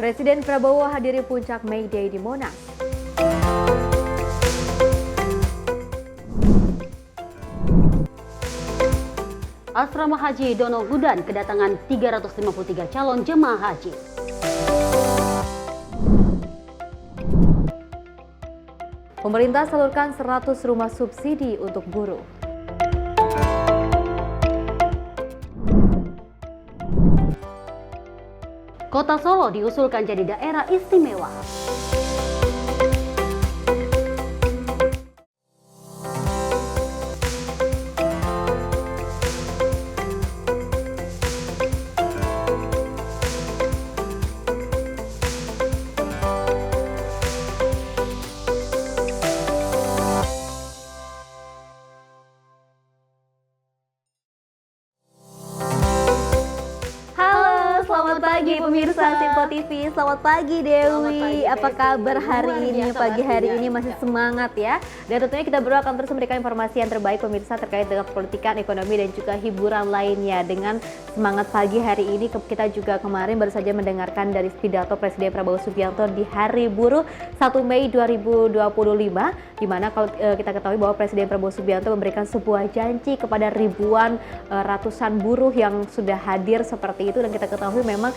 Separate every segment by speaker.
Speaker 1: Presiden Prabowo hadiri puncak May Day di Monas.
Speaker 2: Asrama Haji Dono Hudan kedatangan 353 calon jemaah haji.
Speaker 1: Pemerintah salurkan 100 rumah subsidi untuk buruh.
Speaker 2: Kota Solo diusulkan jadi daerah istimewa.
Speaker 1: Selamat pagi pemirsa Simpo TV, selamat pagi Dewi. Apa kabar hari ini? Pagi hari ini masih semangat ya. Dan tentunya kita berdua akan terus memberikan informasi yang terbaik pemirsa terkait dengan politikan, ekonomi dan juga hiburan lainnya. Dengan semangat pagi hari ini kita juga kemarin baru saja mendengarkan dari pidato Presiden Prabowo Subianto di Hari Buruh 1 Mei 2025, di mana kalau kita ketahui bahwa Presiden Prabowo Subianto memberikan sebuah janji kepada ribuan ratusan buruh yang sudah hadir seperti itu, dan kita ketahui memang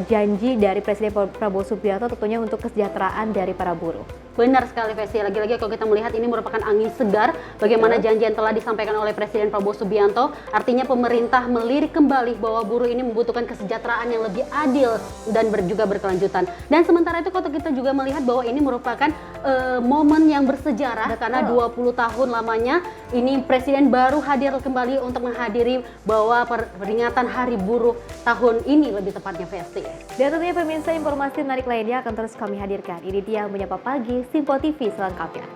Speaker 1: janji dari Presiden Prabowo Subianto tentunya untuk kesejahteraan dari para buruh.
Speaker 2: Benar sekali Vesti, lagi-lagi kalau kita melihat ini merupakan angin segar bagaimana janji yang telah disampaikan oleh Presiden Prabowo Subianto. Artinya pemerintah melirik kembali bahwa buruh ini membutuhkan kesejahteraan yang lebih adil dan juga berkelanjutan. Dan sementara itu kalau kita juga melihat bahwa ini merupakan momen yang bersejarah karena 20 tahun lamanya ini Presiden baru hadir kembali untuk menghadiri bahwa peringatan Hari Buruh tahun ini lebih tepatnya Vesti.
Speaker 1: Dan tentunya pemirsa informasi menarik lainnya akan terus kami hadirkan. Ini dia Menyapa Pagi Simpo TV selengkapnya.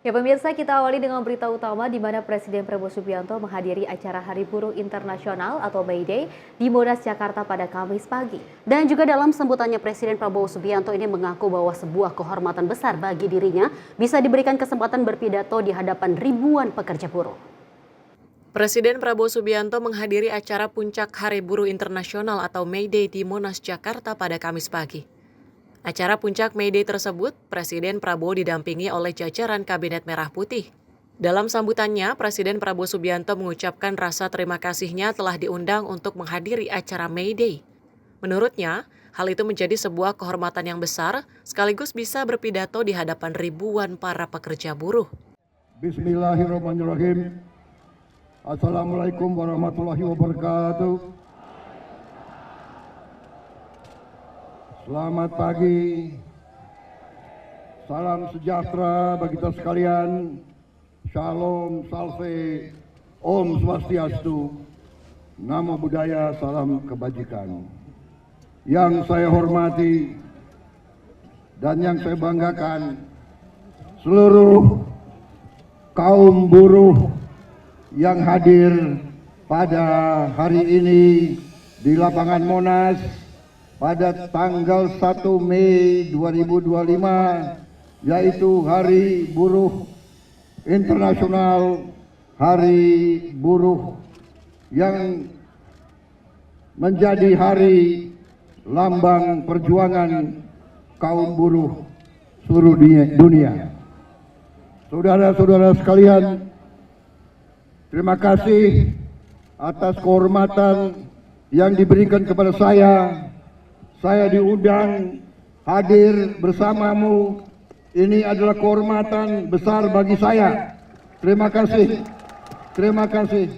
Speaker 1: Ya pemirsa, kita awali dengan berita utama di mana Presiden Prabowo Subianto menghadiri acara Hari Buruh Internasional atau May Day di Monas, Jakarta pada Kamis pagi.
Speaker 2: Dan juga dalam sambutannya Presiden Prabowo Subianto ini mengaku bahwa sebuah kehormatan besar bagi dirinya bisa diberikan kesempatan berpidato di hadapan ribuan pekerja buruh.
Speaker 3: Presiden Prabowo Subianto menghadiri acara puncak Hari Buruh Internasional atau May Day di Monas, Jakarta pada Kamis pagi. Acara puncak May Day tersebut, Presiden Prabowo didampingi oleh jajaran Kabinet Merah Putih. Dalam sambutannya, Presiden Prabowo Subianto mengucapkan rasa terima kasihnya telah diundang untuk menghadiri acara May Day. Menurutnya, hal itu menjadi sebuah kehormatan yang besar, sekaligus bisa berpidato di hadapan ribuan para pekerja buruh.
Speaker 4: Bismillahirrahmanirrahim. Assalamualaikum warahmatullahi wabarakatuh. Selamat pagi, salam sejahtera bagi kita sekalian, Shalom, Salve, Om Swastiastu, Namo Buddhaya, salam kebajikan. Yang saya hormati dan yang saya banggakan, seluruh kaum buruh yang hadir pada hari ini di lapangan Monas pada tanggal 1 Mei 2025, yaitu Hari Buruh Internasional, Hari Buruh yang menjadi hari lambang perjuangan kaum buruh seluruh dunia. Saudara-saudara sekalian, terima kasih atas kehormatan yang diberikan kepada saya. Saya diundang hadir bersamamu. Ini adalah kehormatan besar bagi saya. Terima kasih. Terima kasih.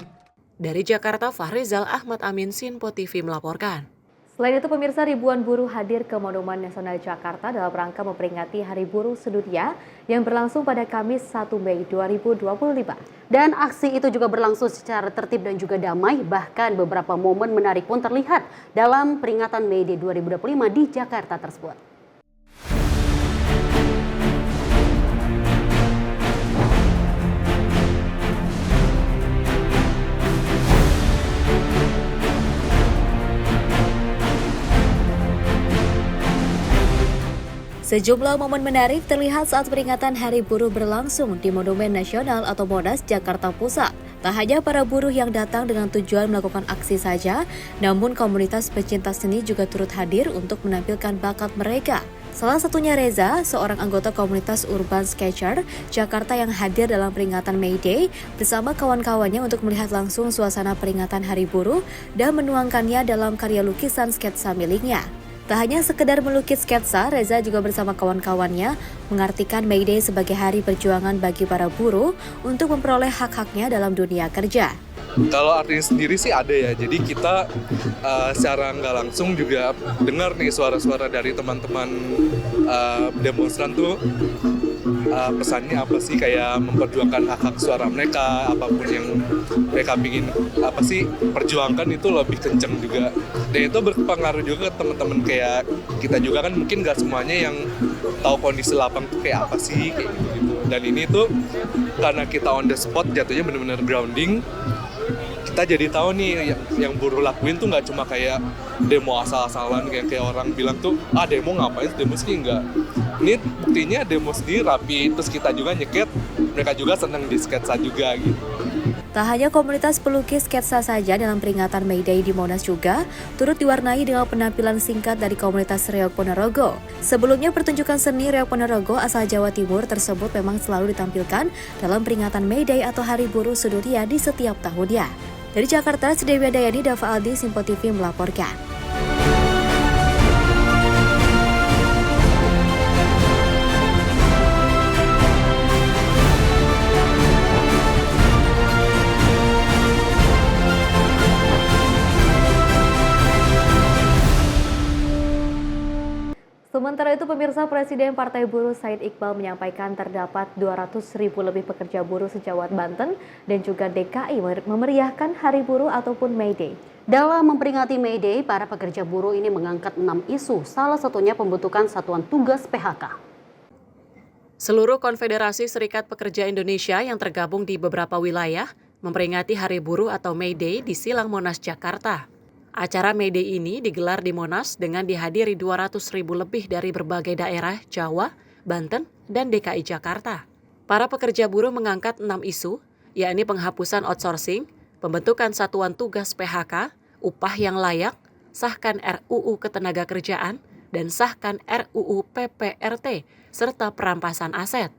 Speaker 3: Dari Jakarta, Fahrizal Ahmad Amin, Simpo TV melaporkan.
Speaker 1: Selain itu pemirsa, ribuan buruh hadir ke Monumen Nasional Jakarta dalam rangka memperingati Hari Buruh Sedunia yang berlangsung pada Kamis 1 Mei 2025.
Speaker 2: Dan aksi itu juga berlangsung secara tertib dan juga damai, bahkan beberapa momen menarik pun terlihat dalam peringatan May Day 2025 di Jakarta tersebut.
Speaker 1: Sejumlah momen menarik terlihat saat peringatan Hari Buruh berlangsung di Monumen Nasional atau Monas, Jakarta Pusat. Tak hanya para buruh yang datang dengan tujuan melakukan aksi saja, namun komunitas pecinta seni juga turut hadir untuk menampilkan bakat mereka. Salah satunya Reza, seorang anggota komunitas Urban Sketcher Jakarta yang hadir dalam peringatan May Day bersama kawan-kawannya untuk melihat langsung suasana peringatan Hari Buruh dan menuangkannya dalam karya lukisan sketsa miliknya. Tak hanya sekedar melukis sketsa, Reza juga bersama kawan-kawannya mengartikan May Day sebagai hari perjuangan bagi para buruh untuk memperoleh hak-haknya dalam dunia kerja.
Speaker 5: Kalau artinya sendiri sih ada ya, jadi kita secara nggak langsung juga dengar nih suara-suara dari teman-teman demonstran tuh pesannya apa sih, kayak memperjuangkan hak-hak suara mereka, apapun yang mereka ingin apa sih perjuangkan itu lebih kenceng juga. Dan itu berpengaruh juga ke teman-teman kayak kita juga kan, mungkin nggak semuanya yang tahu kondisi lapang tuh kayak apa sih, kayak gitu. Dan ini tuh karena kita on the spot, jatuhnya benar-benar grounding. Kita jadi tahu nih yang buruh lakuin tuh nggak cuma kayak demo asal-asalan kayak orang bilang tuh demo ngapain, demo sih enggak. Ini buktinya demo sendiri rapi, terus kita juga nyeket, mereka juga seneng di sketsa juga gitu.
Speaker 1: Tak hanya komunitas pelukis sketsa saja dalam peringatan May Day di Monas juga turut diwarnai dengan penampilan singkat dari komunitas Reog Ponorogo. Sebelumnya pertunjukan seni Reog Ponorogo asal Jawa Timur tersebut memang selalu ditampilkan dalam peringatan May Day atau Hari Buruh Sedunia di setiap tahunnya. Dari Jakarta, Dewi Dayani, Dava Aldi, Simpo TV melaporkan. Sementara itu, pemirsa, Presiden Partai Buruh Said Iqbal menyampaikan terdapat 200.000 lebih pekerja buruh sejawat Banten dan juga DKI memeriahkan Hari Buruh ataupun May Day.
Speaker 2: Dalam memperingati May Day, para pekerja buruh ini mengangkat 6 isu, salah satunya pembentukan satuan tugas PHK.
Speaker 3: Seluruh Konfederasi Serikat Pekerja Indonesia yang tergabung di beberapa wilayah memperingati Hari Buruh atau May Day di Silang Monas, Jakarta. Acara May Day ini digelar di Monas dengan dihadiri 200.000 lebih dari berbagai daerah Jawa, Banten, dan DKI Jakarta. Para pekerja buruh mengangkat 6 isu, yakni penghapusan outsourcing, pembentukan satuan tugas PHK, upah yang layak, sahkan RUU Ketenagakerjaan, dan sahkan RUU PPRT, serta perampasan aset.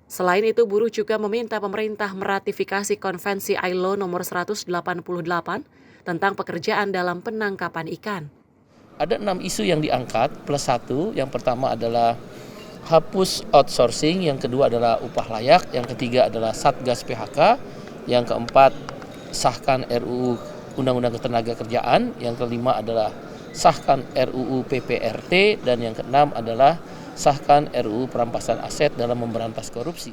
Speaker 3: Selain itu, buruh juga meminta pemerintah meratifikasi Konvensi ILO nomor 188 tentang pekerjaan dalam penangkapan ikan.
Speaker 6: Ada 6 isu yang diangkat plus 1. Yang pertama adalah hapus outsourcing, yang kedua adalah upah layak, yang ketiga adalah Satgas PHK, yang keempat sahkan RUU Undang-Undang Ketenagakerjaan, yang kelima adalah sahkan RUU PPRT, dan yang keenam adalah sahkan RUU Perampasan Aset dalam memberantas korupsi.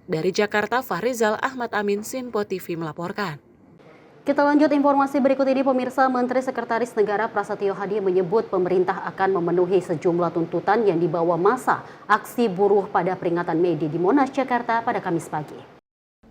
Speaker 3: Dari Jakarta, Fahrizal Ahmad Amin, Simpo TV melaporkan.
Speaker 2: Kita lanjut informasi berikut ini, pemirsa. Menteri Sekretaris Negara Prasetyo Hadi menyebut pemerintah akan memenuhi sejumlah tuntutan yang dibawa massa aksi buruh pada peringatan May Day di Monas, Jakarta pada Kamis pagi.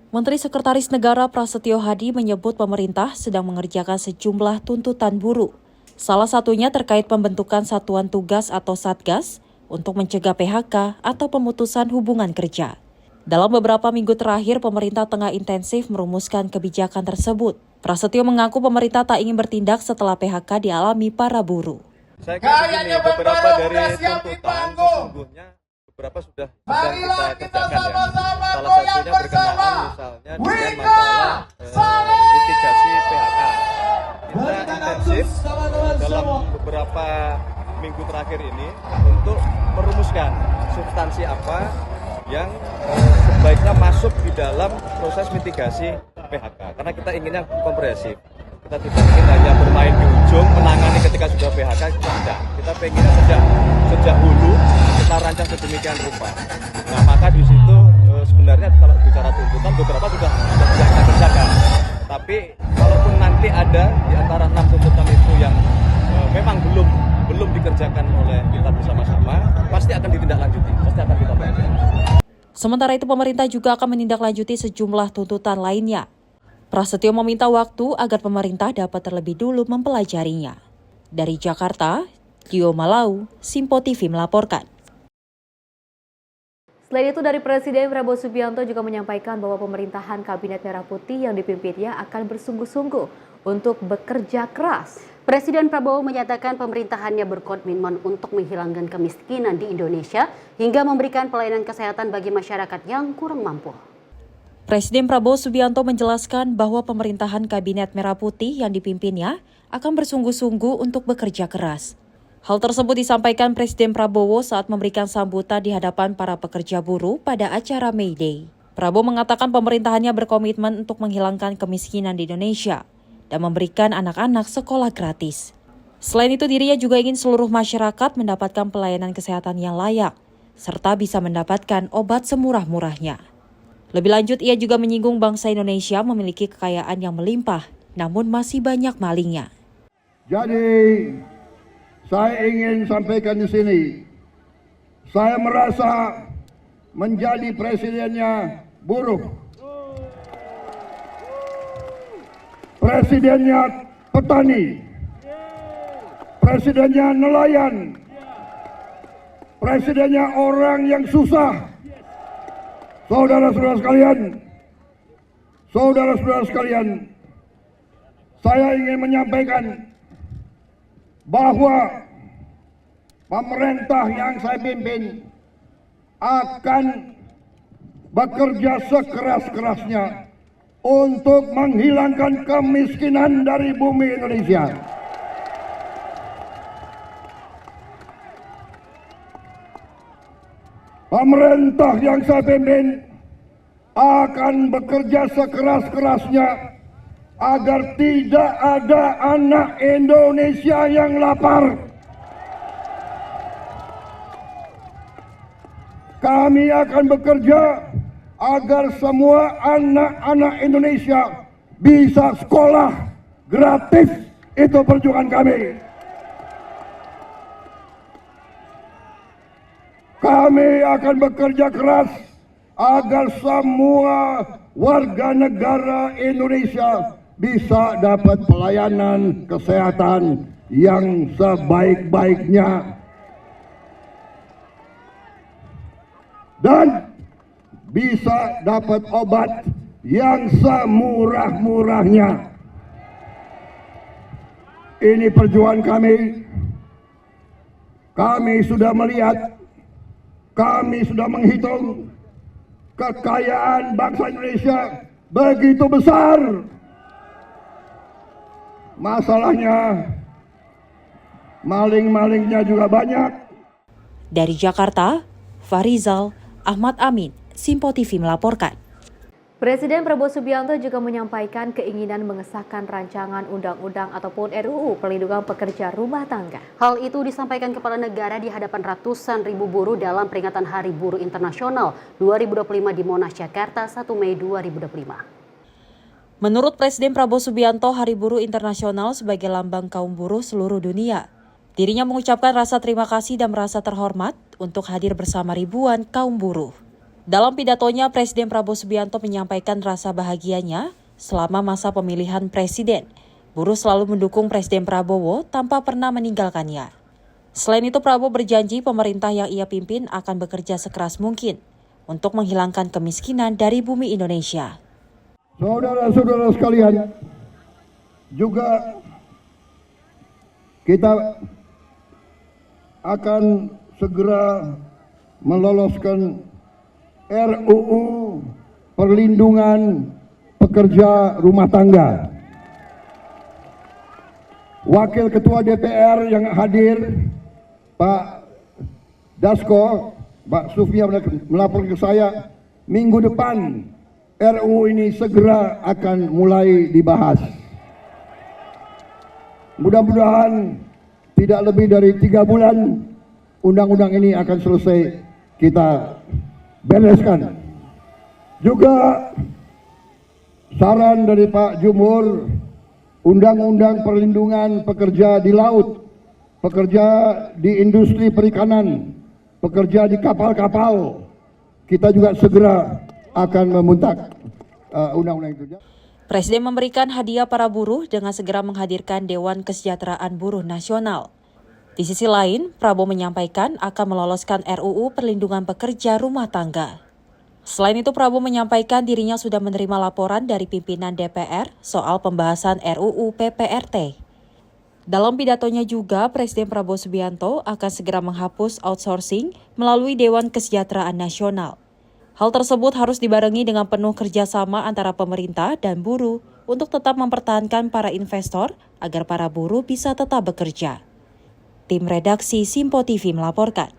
Speaker 7: Menteri Sekretaris Negara Prasetyo Hadi menyebut pemerintah sedang mengerjakan sejumlah tuntutan buruh. Salah satunya terkait pembentukan satuan tugas atau Satgas untuk mencegah PHK atau pemutusan hubungan kerja. Dalam beberapa minggu terakhir, pemerintah tengah intensif merumuskan kebijakan tersebut. Prasetyo mengaku pemerintah tak ingin bertindak setelah PHK dialami para buruh.
Speaker 8: Saya kira begini, beberapa dari tuntutan sesungguhnya beberapa sudah kita kerjakan ya. Salah satunya berkenaan misalnya dengan masalah mitigasi PHK. Kita intensif dalam beberapa minggu terakhir ini untuk merumuskan substansi apa yang sebaiknya masuk di dalam proses mitigasi PHK, karena kita inginnya komprehensif. Kita tidak ingin hanya bermain di ujung, menangani ketika sudah PHK, tidak. Kita pengennya sejak hulu kita rancang sedemikian rupa. Nah, maka di situ sebenarnya kalau bicara tuntutan beberapa sudah kita kerjakan. Tapi kalaupun nanti ada di antara 6 tuntutan itu yang memang belum dikerjakan oleh kita bersama-sama, pasti akan ditindaklanjuti, pasti akan kita pelajari.
Speaker 7: Sementara itu, pemerintah juga akan menindaklanjuti sejumlah tuntutan lainnya. Prasetyo meminta waktu agar pemerintah dapat terlebih dulu mempelajarinya. Dari Jakarta, Gio Malau, Simpo TV melaporkan.
Speaker 1: Selain itu, dari Presiden Prabowo Subianto juga menyampaikan bahwa pemerintahan Kabinet Merah Putih yang dipimpinnya akan bersungguh-sungguh untuk bekerja keras.
Speaker 2: Presiden Prabowo menyatakan pemerintahannya berkomitmen untuk menghilangkan kemiskinan di Indonesia hingga memberikan pelayanan kesehatan bagi masyarakat yang kurang mampu.
Speaker 7: Presiden Prabowo Subianto menjelaskan bahwa pemerintahan Kabinet Merah Putih yang dipimpinnya akan bersungguh-sungguh untuk bekerja keras. Hal tersebut disampaikan Presiden Prabowo saat memberikan sambutan di hadapan para pekerja buruh pada acara May Day. Prabowo mengatakan pemerintahannya berkomitmen untuk menghilangkan kemiskinan di Indonesia dan memberikan anak-anak sekolah gratis. Selain itu, dirinya juga ingin seluruh masyarakat mendapatkan pelayanan kesehatan yang layak, serta bisa mendapatkan obat semurah-murahnya. Lebih lanjut, ia juga menyinggung bangsa Indonesia memiliki kekayaan yang melimpah, namun masih banyak malingnya.
Speaker 4: Jadi, saya ingin sampaikan di sini, saya merasa menjadi presidennya buruh, presidennya petani, presidennya nelayan, presidennya orang yang susah. Saudara-saudara sekalian, saya ingin menyampaikan bahwa pemerintah yang saya pimpin akan bekerja sekeras-kerasnya untuk menghilangkan kemiskinan dari bumi Indonesia. Pemerintah yang saya pimpin akan bekerja sekeras-kerasnya agar tidak ada anak Indonesia yang lapar. Kami akan bekerja agar semua anak-anak Indonesia bisa sekolah gratis. Itu perjuangan kami. Kami akan bekerja keras agar semua warga negara Indonesia bisa dapat pelayanan kesehatan yang sebaik-baiknya dan bisa dapat obat yang semurah-murahnya. Ini perjuangan kami. Kami sudah melihat, kami sudah menghitung kekayaan bangsa Indonesia begitu besar. Masalahnya, maling-malingnya juga banyak.
Speaker 7: Dari Jakarta, Farizal Ahmad Amin, Simpo TV melaporkan.
Speaker 1: Presiden Prabowo Subianto juga menyampaikan keinginan mengesahkan rancangan undang-undang ataupun RUU Perlindungan Pekerja Rumah Tangga.
Speaker 2: Hal itu disampaikan Kepala Negara di hadapan ratusan ribu buruh dalam peringatan Hari Buruh Internasional 2025 di Monas, Jakarta, 1 Mei 2025.
Speaker 7: Menurut Presiden Prabowo Subianto, Hari Buruh Internasional sebagai lambang kaum buruh seluruh dunia. Dirinya mengucapkan rasa terima kasih dan merasa terhormat untuk hadir bersama ribuan kaum buruh. Dalam pidatonya, Presiden Prabowo Subianto menyampaikan rasa bahagianya selama masa pemilihan presiden. Buruh selalu mendukung Presiden Prabowo tanpa pernah meninggalkannya. Selain itu, Prabowo berjanji pemerintah yang ia pimpin akan bekerja sekeras mungkin untuk menghilangkan kemiskinan dari bumi Indonesia.
Speaker 4: Saudara-saudara sekalian, juga kita akan segera meloloskan RUU Perlindungan Pekerja Rumah Tangga. Wakil Ketua DPR yang hadir, Pak Dasko, Pak Sufia melaporkan ke saya, minggu depan RUU ini segera akan mulai dibahas. Mudah-mudahan tidak lebih dari 3 bulan undang-undang ini akan selesai kita bereskan. Juga saran dari Pak Jumhur, undang-undang perlindungan pekerja di laut, pekerja di industri perikanan, pekerja di kapal-kapal, kita juga segera akan memuntak undang-undang itu.
Speaker 7: Presiden memberikan hadiah para buruh dengan segera menghadirkan Dewan Kesejahteraan Buruh Nasional. Di sisi lain, Prabowo menyampaikan akan meloloskan RUU Perlindungan Pekerja Rumah Tangga. Selain itu, Prabowo menyampaikan dirinya sudah menerima laporan dari pimpinan DPR soal pembahasan RUU PPRT. Dalam pidatonya juga, Presiden Prabowo Subianto akan segera menghapus outsourcing melalui Dewan Kesejahteraan Nasional. Hal tersebut harus dibarengi dengan penuh kerjasama antara pemerintah dan buruh untuk tetap mempertahankan para investor agar para buruh bisa tetap bekerja. Tim redaksi Simpo TV melaporkan.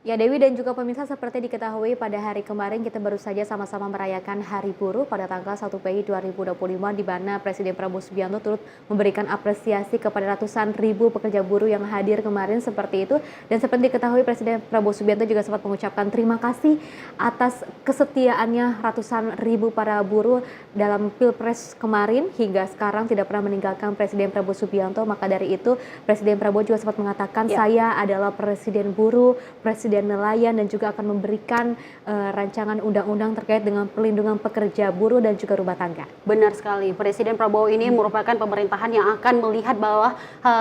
Speaker 1: Ya Dewi dan juga pemirsa, seperti diketahui pada hari kemarin kita baru saja sama-sama merayakan Hari Buruh pada tanggal 1 Mei 2025 di mana Presiden Prabowo Subianto turut memberikan apresiasi kepada ratusan ribu pekerja buruh yang hadir kemarin seperti itu. Dan seperti diketahui Presiden Prabowo Subianto juga sempat mengucapkan terima kasih atas kesetiaannya ratusan ribu para buruh dalam Pilpres kemarin hingga sekarang tidak pernah meninggalkan Presiden Prabowo Subianto. Maka dari itu Presiden Prabowo juga sempat mengatakan saya adalah Presiden Buruh, Presiden nelayan dan juga akan memberikan rancangan undang-undang terkait dengan perlindungan pekerja buruh dan juga rumah tangga.
Speaker 2: Benar sekali, Presiden Prabowo ini merupakan pemerintahan yang akan melihat bahwa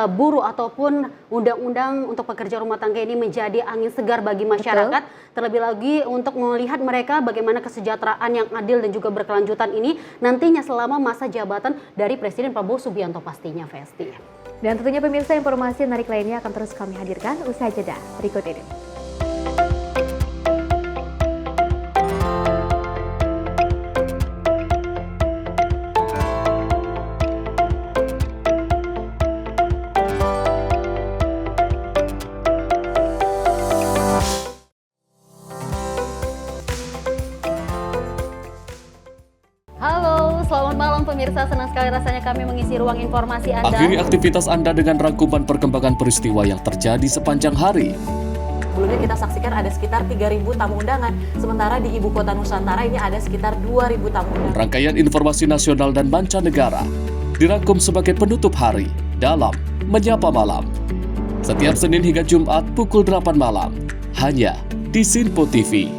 Speaker 2: buruh ataupun undang-undang untuk pekerja rumah tangga ini menjadi angin segar bagi masyarakat. Betul. Terlebih lagi untuk melihat mereka bagaimana kesejahteraan yang adil dan juga berkelanjutan ini nantinya selama masa jabatan dari Presiden Prabowo Subianto pastinya, Festi.
Speaker 1: Dan tentunya pemirsa, informasi menarik lainnya akan terus kami hadirkan usai jeda berikut ini.
Speaker 2: Selamat malam pemirsa, senang sekali rasanya kami mengisi ruang informasi Anda.
Speaker 9: Akhiri aktivitas Anda dengan rangkuman perkembangan peristiwa yang terjadi sepanjang hari.
Speaker 3: Sebelumnya kita saksikan ada sekitar 3.000 tamu undangan, sementara di Ibu Kota Nusantara ini ada sekitar 2.000 tamu undangan.
Speaker 9: Rangkaian informasi nasional dan mancanegara dirangkum sebagai penutup hari dalam Menyapa Malam. Setiap Senin hingga Jumat pukul 8 malam, hanya di Simpo TV.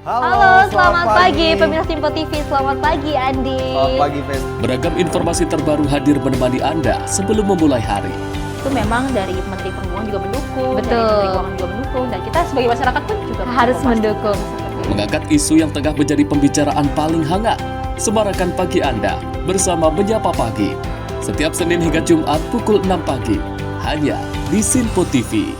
Speaker 1: Halo, selamat pagi pemirsa Simpo TV. Selamat pagi Andi.
Speaker 8: Selamat pagi, Fen.
Speaker 9: Beragam informasi terbaru hadir menemani Anda sebelum memulai hari.
Speaker 10: Itu memang dari Menteri Perhubungan juga mendukung,
Speaker 1: Betul.
Speaker 10: dari Menteri Keuangan juga mendukung, dan kita sebagai masyarakat pun juga
Speaker 1: harus mendukung.
Speaker 9: Mengangkat isu yang tengah menjadi pembicaraan paling hangat. Semarakan pagi Anda bersama Menyapa Pagi. Setiap Senin hingga Jumat pukul 6 pagi, hanya di Simpo TV.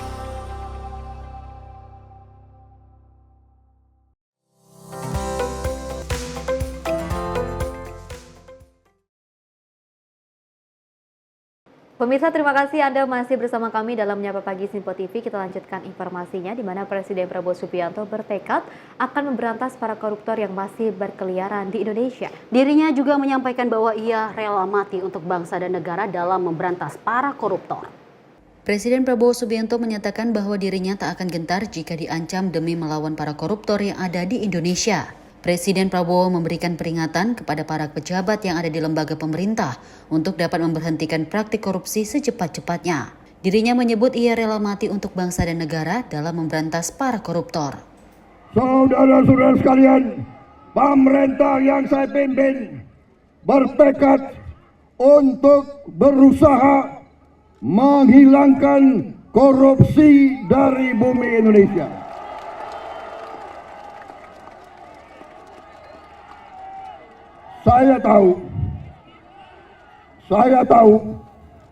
Speaker 1: Pemirsa, terima kasih Anda masih bersama kami dalam Menyapa Pagi Simpo TV. Kita lanjutkan informasinya di mana Presiden Prabowo Subianto bertekad akan memberantas para koruptor yang masih berkeliaran di Indonesia.
Speaker 2: Dirinya juga menyampaikan bahwa ia rela mati untuk bangsa dan negara dalam memberantas para koruptor. Presiden Prabowo Subianto menyatakan bahwa dirinya tak akan gentar jika diancam demi melawan para koruptor yang ada di Indonesia. Presiden Prabowo memberikan peringatan kepada para pejabat yang ada di lembaga pemerintah untuk dapat memberhentikan praktik korupsi secepat-cepatnya. Dirinya menyebut ia rela mati untuk bangsa dan negara dalam memberantas para koruptor.
Speaker 4: Saudara-saudara sekalian, pemerintah yang saya pimpin bertekad untuk berusaha menghilangkan korupsi dari bumi Indonesia. Saya tahu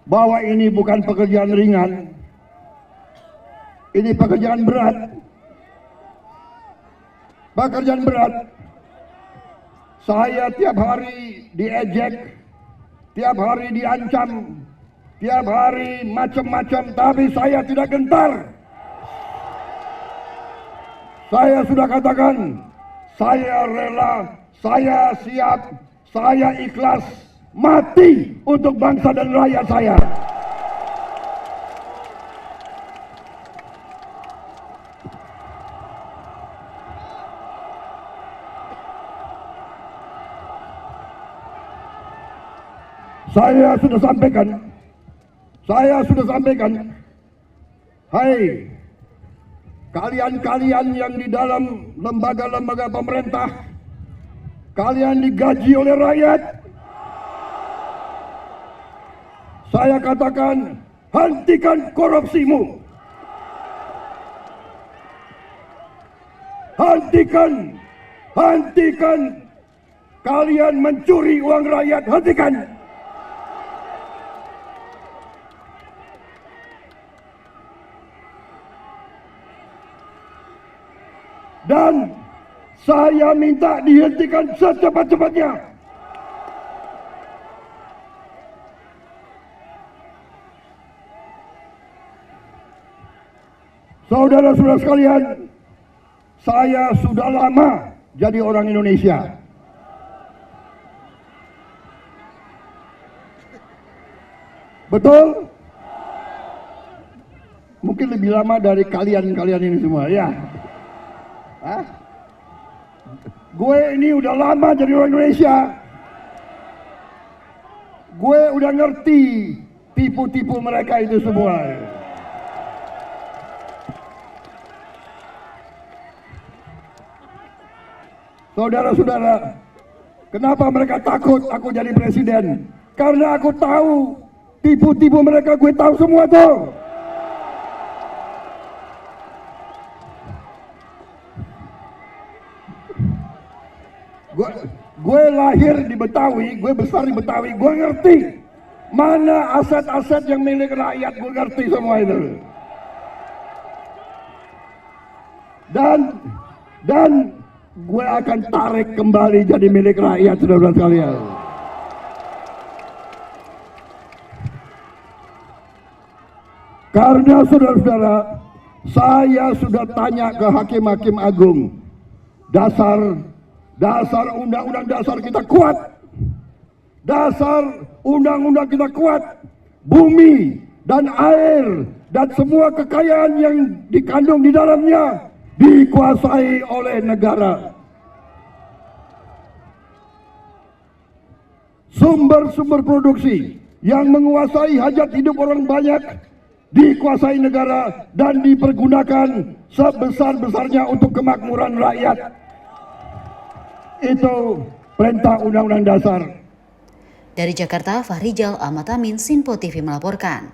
Speaker 4: bahwa ini bukan pekerjaan ringan. Ini pekerjaan berat. Pekerjaan berat. Saya tiap hari diejek, tiap hari diancam, tiap hari macam-macam, tapi saya tidak gentar. Saya sudah katakan, saya rela, saya siap, saya ikhlas mati untuk bangsa dan rakyat saya. Saya sudah sampaikan, hai kalian-kalian yang di dalam lembaga-lembaga pemerintah, kalian digaji oleh rakyat. saya katakan, hentikan korupsimu. Hentikan kalian mencuri uang rakyat, hentikan. Dan saya minta dihentikan secepat-cepatnya. Saudara-saudara sekalian, saya sudah lama jadi orang Indonesia. Betul? Mungkin lebih lama dari kalian-kalian ini semua, ya. Hah? Gue ini udah lama jadi orang Indonesia. Gue udah ngerti tipu-tipu mereka itu semua. Saudara-saudara, kenapa mereka takut aku jadi presiden? Karena aku tahu tipu-tipu mereka, gue tahu semua tuh. Gue lahir di Betawi, gue besar di Betawi, gue ngerti mana aset-aset yang milik rakyat, gue ngerti semua itu. Dan gue akan tarik kembali jadi milik rakyat, saudara-saudara sekalian. Karena saudara-saudara, saya sudah tanya ke hakim-hakim agung, dasar undang-undang dasar kita kuat. Dasar undang-undang kita kuat. Bumi dan air dan semua kekayaan yang dikandung di dalamnya dikuasai oleh negara. Sumber-sumber produksi yang menguasai hajat hidup orang banyak dikuasai negara dan dipergunakan sebesar-besarnya untuk kemakmuran rakyat. Itu perintah Undang-Undang Dasar.
Speaker 11: Dari Jakarta, Fahrijal Ahmad Amin, Sinpo TV melaporkan.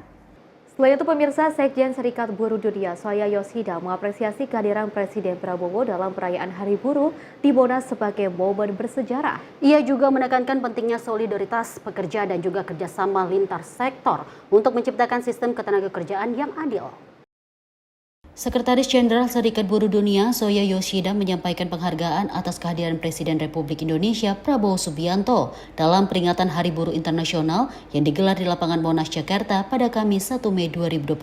Speaker 1: Selain itu, pemirsa, Sekjen Serikat Buruh Dunia Soya Yoshida mengapresiasi kehadiran Presiden Prabowo dalam perayaan Hari Buruh di Monas sebagai momen bersejarah.
Speaker 2: Ia juga menekankan pentingnya solidaritas pekerja dan juga kerjasama lintas sektor untuk menciptakan sistem ketenagakerjaan yang adil.
Speaker 11: Sekretaris Jenderal Serikat Buruh Dunia Soya Yoshida menyampaikan penghargaan atas kehadiran Presiden Republik Indonesia Prabowo Subianto dalam peringatan Hari Buruh Internasional yang digelar di lapangan Monas, Jakarta pada Kamis 1 Mei 2025.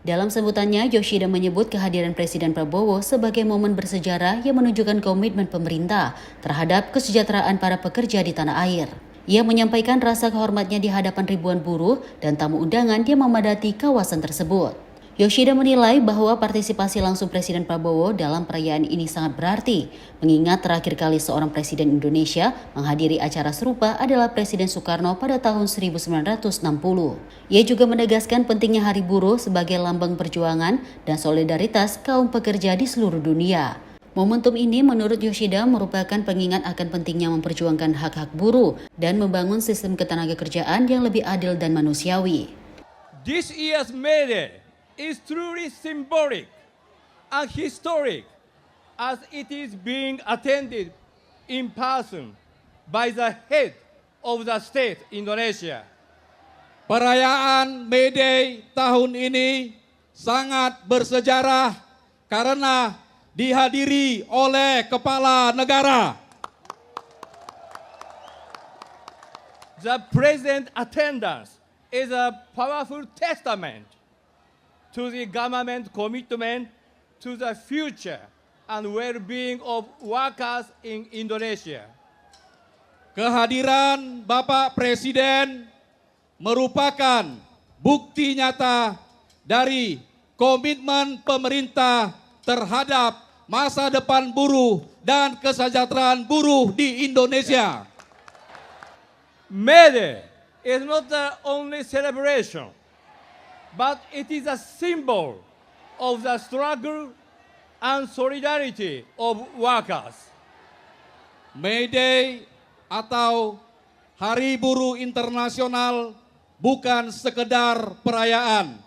Speaker 11: Dalam sebutannya, Yoshida menyebut kehadiran Presiden Prabowo sebagai momen bersejarah yang menunjukkan komitmen pemerintah terhadap kesejahteraan para pekerja di tanah air. Ia menyampaikan rasa kehormatnya di hadapan ribuan buruh dan tamu undangan yang memadati kawasan tersebut. Yoshida menilai bahwa partisipasi langsung Presiden Prabowo dalam perayaan ini sangat berarti, mengingat terakhir kali seorang Presiden Indonesia menghadiri acara serupa adalah Presiden Soekarno pada tahun 1960. Ia juga menegaskan pentingnya Hari Buruh sebagai lambang perjuangan dan solidaritas kaum pekerja di seluruh dunia. Momentum ini menurut Yoshida merupakan pengingat akan pentingnya memperjuangkan hak-hak buruh dan membangun sistem ketenagakerjaan yang lebih adil dan manusiawi.
Speaker 12: This year's May Day is truly symbolic and historic as it is being attended in person by the head of the state Indonesia.
Speaker 13: Perayaan May Day tahun ini sangat bersejarah karena dihadiri oleh kepala negara.
Speaker 12: The present attendance is a powerful testament to the government commitment to the future and well-being of workers in Indonesia.
Speaker 13: Kehadiran Bapak Presiden merupakan bukti nyata dari komitmen pemerintah terhadap masa depan buruh dan kesejahteraan buruh di Indonesia.
Speaker 12: May Day is not the only celebration, but it is a symbol of the struggle and solidarity of workers.
Speaker 13: May Day atau Hari Buruh Internasional bukan sekedar perayaan,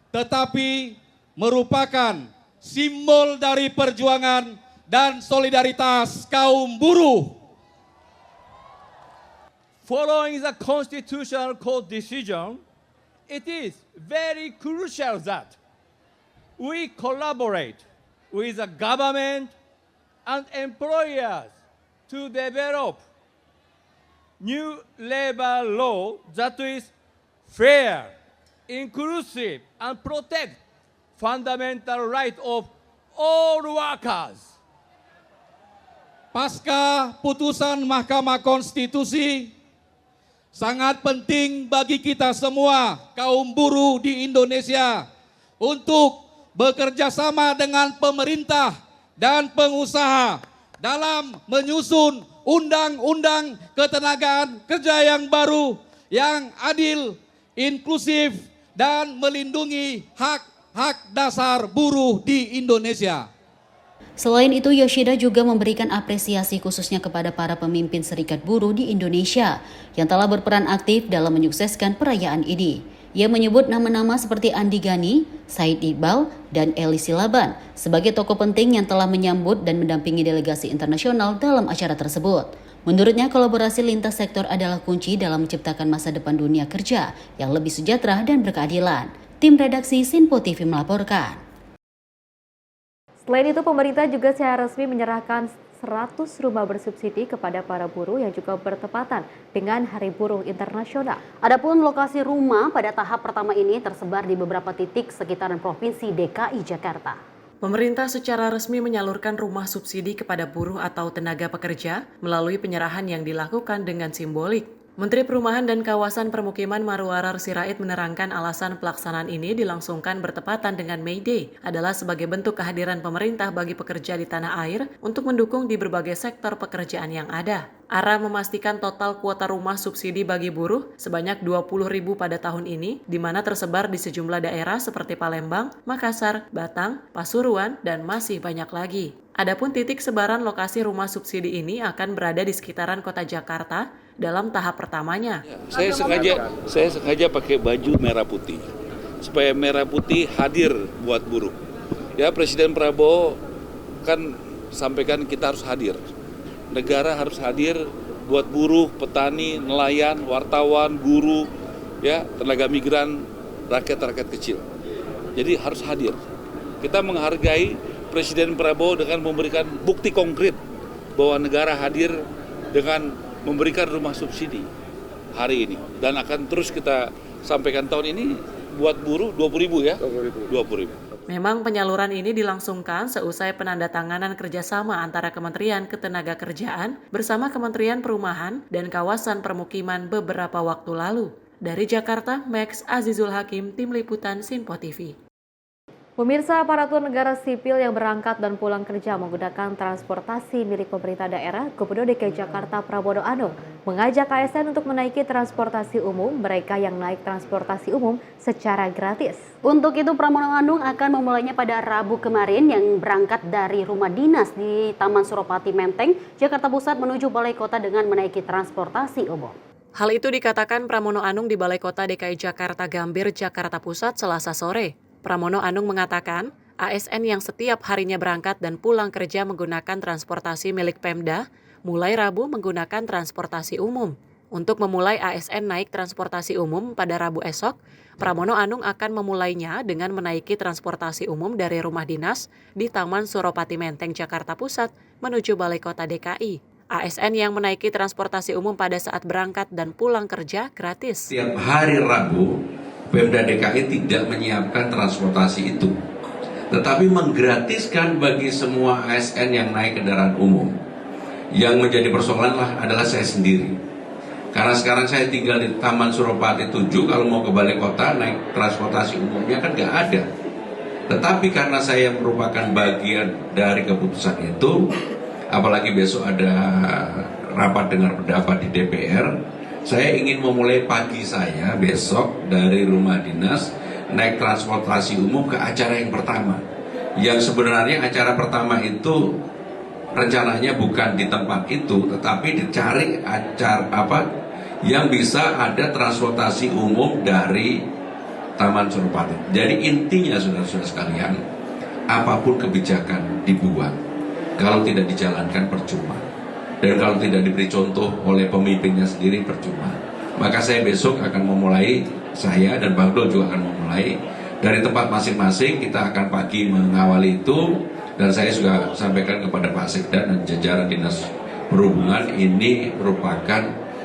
Speaker 13: tetapi merupakan simbol dari perjuangan dan solidaritas kaum buruh.
Speaker 12: Following the Constitutional Court decision, it is very crucial that we collaborate with the government and employers to develop new labor law that is fair, inclusive, and protect fundamental right of all workers.
Speaker 13: Pasca putusan Mahkamah Konstitusi, sangat penting bagi kita semua kaum buruh di Indonesia untuk bekerja sama dengan pemerintah dan pengusaha dalam menyusun undang-undang ketenagaan kerja yang baru, yang adil, inklusif, dan melindungi hak-hak dasar buruh di Indonesia.
Speaker 11: Selain itu, Yoshida juga memberikan apresiasi khususnya kepada para pemimpin serikat buruh di Indonesia yang telah berperan aktif dalam menyukseskan perayaan ini. Ia menyebut nama-nama seperti Andi Gani, Said Iqbal, dan Eli Silaban sebagai tokoh penting yang telah menyambut dan mendampingi delegasi internasional dalam acara tersebut. Menurutnya, kolaborasi lintas sektor adalah kunci dalam menciptakan masa depan dunia kerja yang lebih sejahtera dan berkeadilan. Tim redaksi Sinpo TV melaporkan.
Speaker 1: Selain itu, pemerintah juga secara resmi menyerahkan 100 rumah bersubsidi kepada para buruh yang juga bertepatan dengan Hari Buruh Internasional.
Speaker 2: Adapun lokasi rumah pada tahap pertama ini tersebar di beberapa titik sekitaran Provinsi DKI Jakarta.
Speaker 3: Pemerintah secara resmi menyalurkan rumah subsidi kepada buruh atau tenaga pekerja melalui penyerahan yang dilakukan dengan simbolik. Menteri Perumahan dan Kawasan Permukiman Marwarar Sirait menerangkan alasan pelaksanaan ini dilangsungkan bertepatan dengan May Day adalah sebagai bentuk kehadiran pemerintah bagi pekerja di tanah air untuk mendukung di berbagai sektor pekerjaan yang ada. ARA memastikan total kuota rumah subsidi bagi buruh sebanyak 20.000 pada tahun ini, di mana tersebar di sejumlah daerah seperti Palembang, Makassar, Batang, Pasuruan, dan masih banyak lagi. Adapun titik sebaran lokasi rumah subsidi ini akan berada di sekitaran kota Jakarta dalam tahap pertamanya.
Speaker 14: Saya sengaja pakai baju merah putih supaya merah putih hadir buat buruh. Ya, Presiden Prabowo kan sampaikan kita harus hadir. Negara harus hadir buat buruh, petani, nelayan, wartawan, guru, ya, tenaga migran, rakyat-rakyat kecil. Jadi harus hadir. Kita menghargai Presiden Prabowo dengan memberikan bukti konkret bahwa negara hadir dengan memberikan rumah subsidi hari ini. Dan akan terus kita sampaikan tahun ini buat buruh 20.000 ya. 20.000.
Speaker 3: Memang penyaluran ini dilangsungkan seusai penandatanganan kerjasama antara Kementerian Ketenagakerjaan bersama Kementerian Perumahan dan Kawasan Permukiman beberapa waktu lalu. Dari Jakarta, Max Azizul Hakim, Tim Liputan Sinpo TV.
Speaker 1: Pemirsa, aparatur negara sipil yang berangkat dan pulang kerja menggunakan transportasi milik pemerintah daerah, Gubernur DKI Jakarta Pramono Anung mengajak ASN untuk menaiki transportasi umum mereka yang naik transportasi umum secara gratis.
Speaker 2: Untuk itu, Pramono Anung akan memulainya pada Rabu kemarin yang berangkat dari rumah dinas di Taman Suropati Menteng, Jakarta Pusat menuju Balai Kota dengan menaiki transportasi umum.
Speaker 3: Hal itu dikatakan Pramono Anung di Balai Kota DKI Jakarta Gambir, Jakarta Pusat Selasa sore. Pramono Anung mengatakan, ASN yang setiap harinya berangkat dan pulang kerja menggunakan transportasi milik Pemda, mulai Rabu menggunakan transportasi umum. Untuk memulai ASN naik transportasi umum pada Rabu esok, Pramono Anung akan memulainya dengan menaiki transportasi umum dari rumah dinas di Taman Suropati Menteng, Jakarta Pusat menuju Balai Kota DKI. ASN yang menaiki transportasi umum pada saat berangkat dan pulang kerja gratis.
Speaker 15: Setiap hari Rabu, Pemda DKI tidak menyiapkan transportasi itu, tetapi menggratiskan bagi semua ASN yang naik kendaraan umum. Yang menjadi persoalan adalah saya sendiri. Karena sekarang saya tinggal di Taman Suropati 7, kalau mau ke Balai Kota naik transportasi umumnya kan nggak ada. Tetapi karena saya merupakan bagian dari keputusan itu, apalagi besok ada rapat dengar pendapat di DPR, saya ingin memulai pagi saya besok dari rumah dinas naik transportasi umum ke acara yang pertama. Yang sebenarnya acara pertama itu rencananya bukan di tempat itu, tetapi dicari acara yang bisa ada transportasi umum dari Taman Suropati. Jadi intinya saudara-saudara sekalian, apapun kebijakan dibuat, kalau tidak dijalankan percuma. Dan kalau tidak diberi contoh oleh pemimpinnya sendiri percuma. Maka saya besok akan memulai, saya dan Bang Dol juga akan memulai dari tempat masing-masing. Kita akan pagi mengawali itu, dan saya juga sampaikan kepada Pak Sekda dan jajaran Dinas Perhubungan, ini merupakan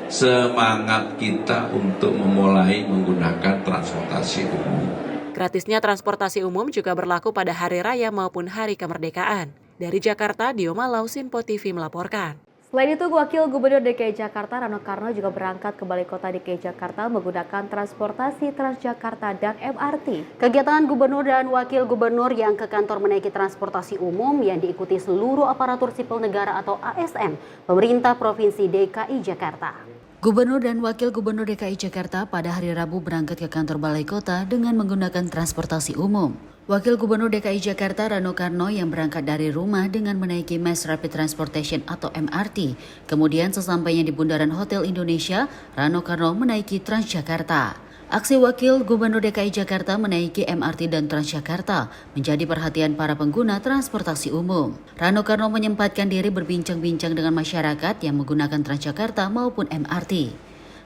Speaker 15: semangat kita untuk memulai menggunakan transportasi umum.
Speaker 3: Gratisnya transportasi umum juga berlaku pada hari raya maupun hari kemerdekaan. Dari Jakarta, Dio Malau, Sinpo TV melaporkan.
Speaker 1: Selain itu, Wakil Gubernur DKI Jakarta Rano Karno juga berangkat ke Balai Kota DKI Jakarta menggunakan transportasi Transjakarta dan MRT.
Speaker 2: Kegiatan gubernur dan wakil gubernur yang ke kantor menaiki transportasi umum yang diikuti seluruh aparatur sipil negara atau ASN, pemerintah Provinsi DKI Jakarta.
Speaker 11: Gubernur dan Wakil Gubernur DKI Jakarta pada hari Rabu berangkat ke kantor Balai Kota dengan menggunakan transportasi umum. Wakil Gubernur DKI Jakarta Rano Karno yang berangkat dari rumah dengan menaiki Mass Rapid Transportation atau MRT. Kemudian sesampainya di Bundaran Hotel Indonesia, Rano Karno menaiki Transjakarta. Aksi Wakil Gubernur DKI Jakarta menaiki MRT dan Transjakarta menjadi perhatian para pengguna transportasi umum. Rano Karno menyempatkan diri berbincang-bincang dengan masyarakat yang menggunakan Transjakarta maupun MRT.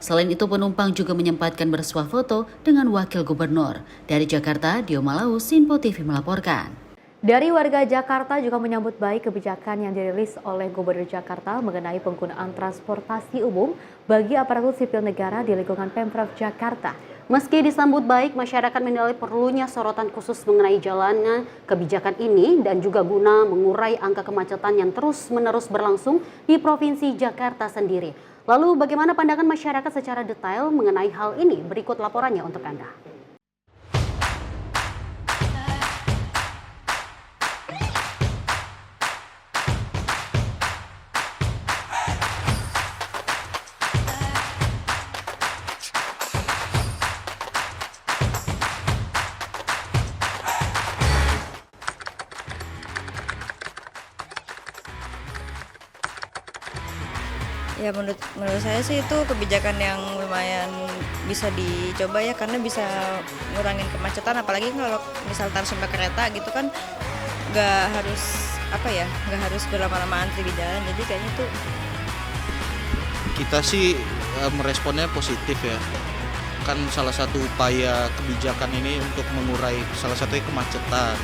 Speaker 11: Selain itu, penumpang juga menyempatkan bersuah foto dengan Wakil Gubernur. Dari Jakarta, Dio Malau, Sinpo TV melaporkan.
Speaker 1: Dari warga Jakarta juga menyambut baik kebijakan yang dirilis oleh Gubernur Jakarta mengenai penggunaan transportasi umum bagi aparatur sipil negara di lingkungan Pemprov Jakarta.
Speaker 2: Meski disambut baik, masyarakat menilai perlunya sorotan khusus mengenai jalannya kebijakan ini dan juga guna mengurai angka kemacetan yang terus-menerus berlangsung di Provinsi Jakarta sendiri. Lalu bagaimana pandangan masyarakat secara detail mengenai hal ini? Berikut laporannya untuk Anda.
Speaker 16: Ya menurut saya sih itu kebijakan yang lumayan bisa dicoba ya, karena bisa ngurangin kemacetan, apalagi kalau misal taruh sampai kereta gitu kan nggak harus berlama-lama antri di jalan, jadi kayaknya tuh
Speaker 17: kita sih meresponnya positif ya, kan salah satu upaya kebijakan ini untuk mengurai salah satunya kemacetan.